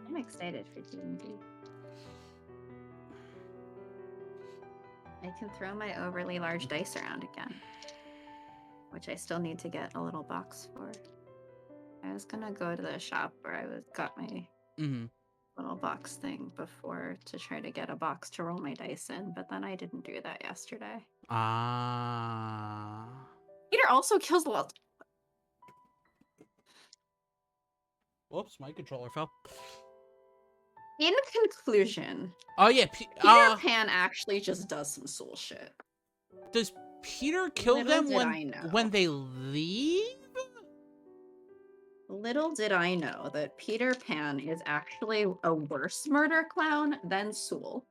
I'm excited for D&D. I can throw my overly large dice around again, which I still need to get a little box for. I was gonna go to the shop where I got my little box thing before to try to get a box to roll my dice in, but then I didn't do that yesterday. Peter also kills a lot. Whoops, my controller fell. In conclusion, oh yeah, Peter Pan actually just does some Soul shit. Does Peter kill them when they leave? Little did I know that Peter Pan is actually a worse murder clown than Sewell.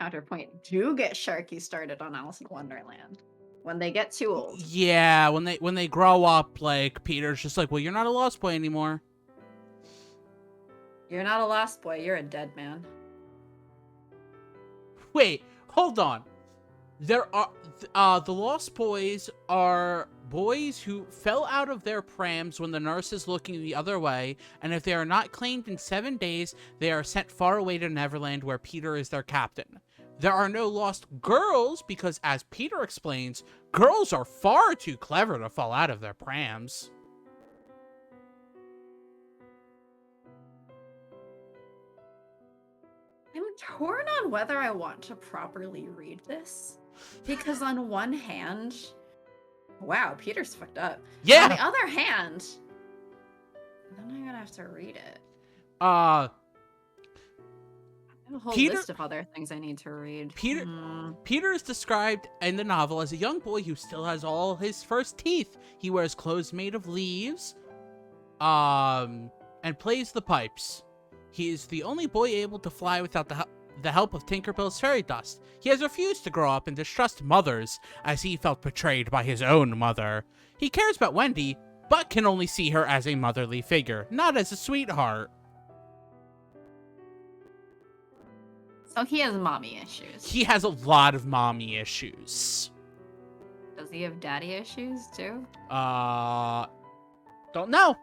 Counterpoint, do get Sharky started on Alice in Wonderland. When they get too old. Yeah, when they grow up, like, Peter's just like, well, you're not a Lost Boy anymore. You're not a Lost Boy, you're a dead man. Wait, hold on. There are, the Lost Boys are boys who fell out of their prams when the nurse is looking the other way, and if they are not claimed in 7 days, they are sent far away to Neverland where Peter is their captain. There are no lost girls because, as Peter explains, girls are far too clever to fall out of their prams. I'm torn on whether I want to properly read this. Because on one hand, wow, Peter's fucked up. Yeah! On the other hand, then I'm gonna have to read it. Uh, I have a whole Peter- list of other things I need to read. Peter is described in the novel as a young boy who still has all his first teeth. He wears clothes made of leaves, and plays the pipes. He is the only boy able to fly without the help of Tinkerbell's fairy dust. He has refused to grow up and distrust mothers, as he felt betrayed by his own mother. He cares about Wendy, but can only see her as a motherly figure, not as a sweetheart. So he has mommy issues. He has a lot of mommy issues. Does he have daddy issues too? Don't know.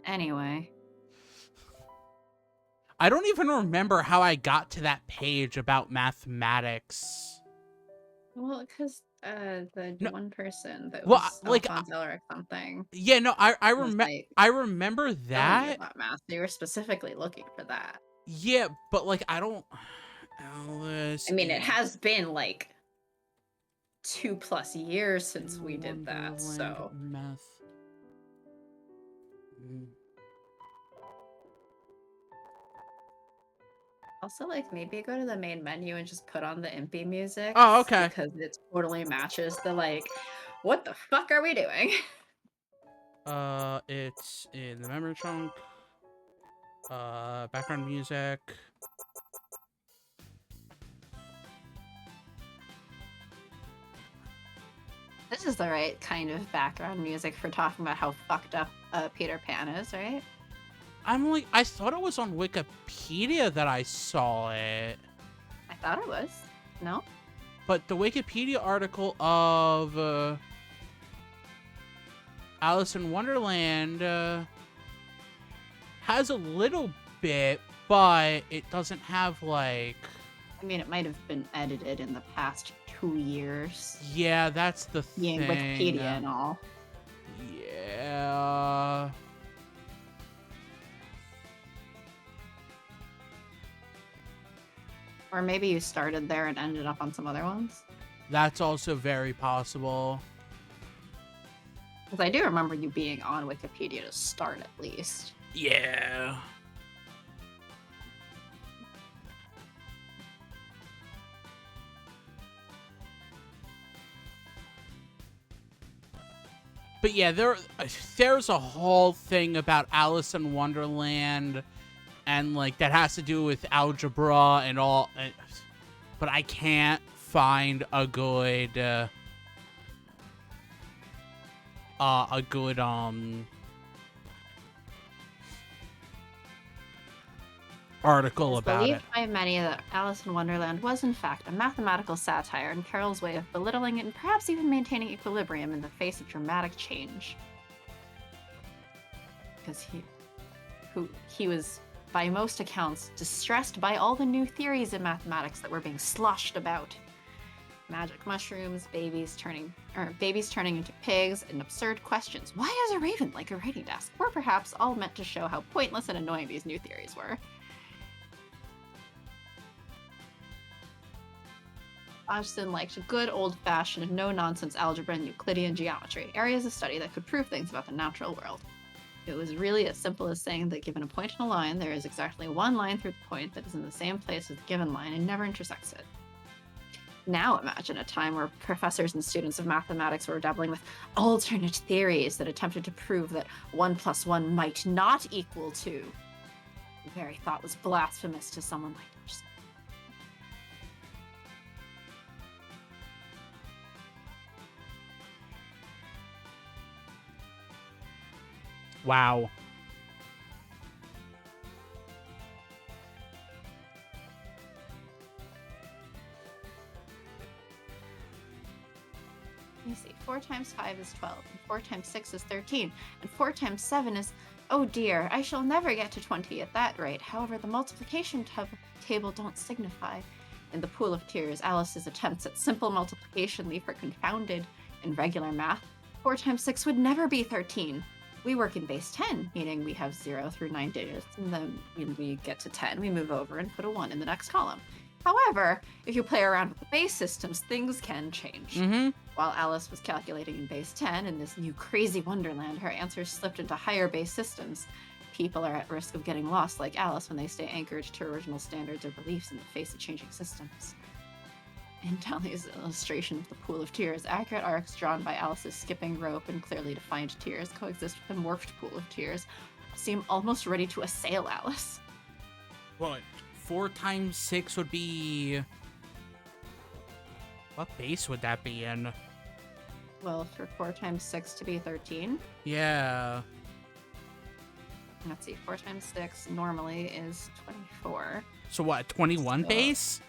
Anyway. I don't even remember how I got to that page about mathematics. Well, because one person that Well, was like, Alfonso or something. Yeah, no, I was like, I remember telling you that. about math. They were specifically looking for that. Yeah, but like I don't. Alice. I mean, it has been like 2+ years since we did that, so. Math. Also, like, maybe go to the main menu and just put on the Impy music. Oh, okay. Because it totally matches the, like, what the fuck are we doing? It's in the memory chunk. Background music. This is the right kind of background music for talking about how fucked up Peter Pan is, right? I'm like, I thought it was on Wikipedia that I saw it. I thought it was. No? But the Wikipedia article of Alice in Wonderland has a little bit, but it doesn't have like... I mean, it might have been edited in the past 2 years. Yeah, that's the thing. Yeah, Wikipedia and all. Yeah. Or maybe you started there and ended up on some other ones. That's also very possible. Because I do remember you being on Wikipedia to start, at least. Yeah. But yeah, there's a whole thing about Alice in Wonderland, and like that has to do with algebra and all. But I can't find a good article about it. It's believed by many that Alice in Wonderland was in fact a mathematical satire and Carol's way of belittling it and perhaps even maintaining equilibrium in the face of dramatic change. Because he was, by most accounts, distressed by all the new theories in mathematics that were being sloshed about. Magic mushrooms, babies turning into pigs, and absurd questions. Why is a raven like a writing desk? Or perhaps all meant to show how pointless and annoying these new theories were. Hodgson liked good old-fashioned, no-nonsense algebra and Euclidean geometry, areas of study that could prove things about the natural world. It was really as simple as saying that given a point and a line, there is exactly one line through the point that is in the same place as the given line and never intersects it. Now imagine a time where professors and students of mathematics were dabbling with alternate theories that attempted to prove that 1 + 1 might not equal 2. The very thought was blasphemous to someone like yourself. Wow. me see. 4 times 5 is 12, and 4 times 6 is 13, and 4 times 7 is... Oh dear, I shall never get to 20 at that rate. However, the multiplication table don't signify. In the pool of tears, Alice's attempts at simple multiplication leave her confounded. In regular math, 4 times 6 would never be 13. We work in base 10, meaning we have 0 through 9 digits, and then when we get to 10, we move over and put a 1 in the next column. However, if you play around with the base systems, things can change. Mm-hmm. While Alice was calculating in base 10 in this new crazy wonderland, her answers slipped into higher base systems. People are at risk of getting lost like Alice when they stay anchored to original standards or beliefs in the face of changing systems. In Dolly's illustration of the pool of tears, accurate arcs drawn by Alice's skipping rope and clearly defined tears coexist with a morphed pool of tears, seem almost ready to assail Alice. What? 4 times 6 would be... What base would that be in? Well, for 4 times 6 to be 13. Yeah. Let's see, 4 times 6 normally is 24. So what, 21 So- base?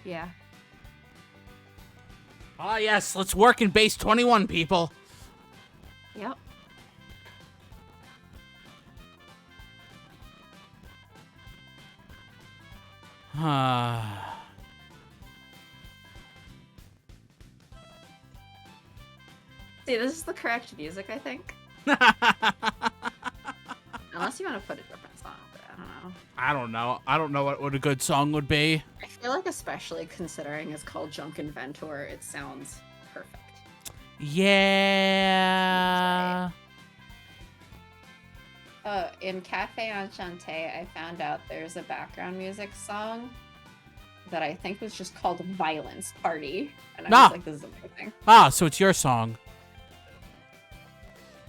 Yeah. Ah, yes, let's work in base 21, people. Yep. See, this is the correct music, I think. Unless you want to put a different song, but I don't know. I don't know what a good song would be. I feel like, especially considering it's called Junk Inventor, it sounds perfect. Yeah. In Cafe Enchanté, I found out there's a background music song that I think was just called Violence Party. And I was like, this is amazing. Ah, so it's your song.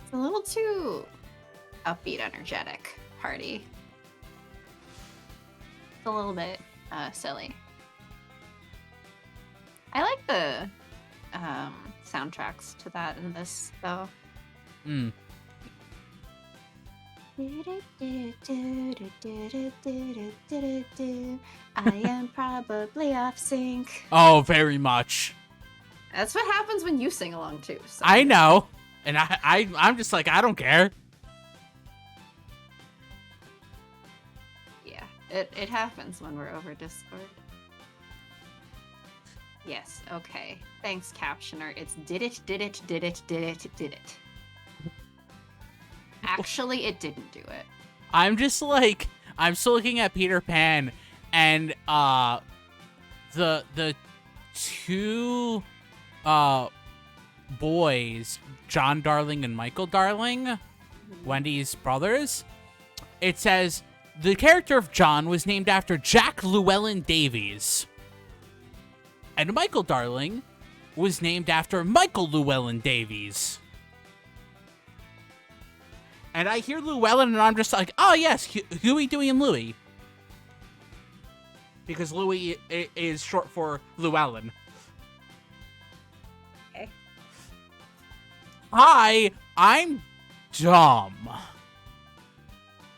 It's a little too upbeat, energetic party. It's a little bit silly. I like the soundtracks to that in this, though. Hmm. I am probably off sync. Oh, very much. That's what happens when you sing along too. So. I know. And I'm just like, I don't care. Yeah, it happens when we're over Discord. Yes, okay. Thanks, captioner. It's did it. Actually, it didn't do it. I'm just like, I'm still looking at Peter Pan, and the two boys, John Darling and Michael Darling, Wendy's brothers. It says the character of John was named after Jack Llewellyn Davies, and Michael Darling was named after Michael Llewellyn Davies. And I hear Llewellyn, and I'm just like, oh, yes, Huey, Dewey, and Louie. Because Louie is short for Llewellyn. Okay. Hi, I'm dumb.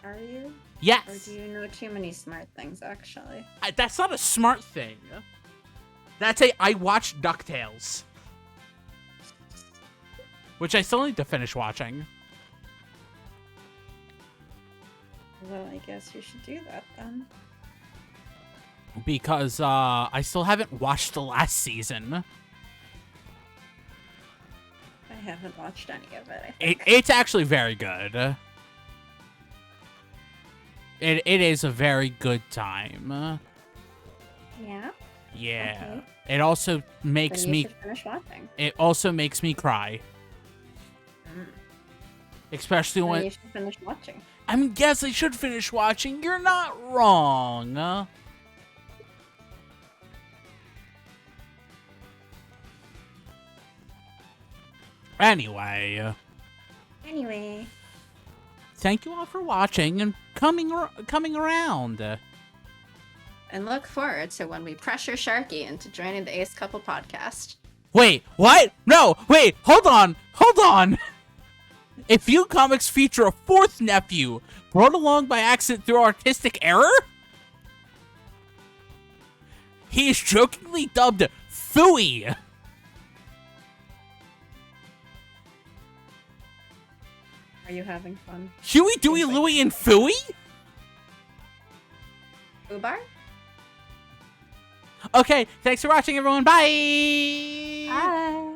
Are you? Yes. Or do you know too many smart things, actually? That's not a smart thing. That's I watched DuckTales. Which I still need to finish watching. Well, I guess you should do that then. Because I still haven't watched the last season. I haven't watched any of it, I think. It's actually very good. It is a very good time. Yeah? Yeah. Okay. It also makes Then you me should finish watching. it also makes me cry. Especially Then when you should finish watching. I mean, yes, I should finish watching. You're not wrong. Anyway, thank you all for watching and coming around. And look forward to when we pressure Sharky into joining the Ace Couple podcast. Wait, what? No, wait, hold on. If you comics feature a fourth nephew brought along by accident through artistic error, He is jokingly dubbed Fooey. Are you having fun? Huey, Dewey, Seems like- Louie, and Fooey? Ubar? Okay, thanks for watching, everyone. Bye! Bye.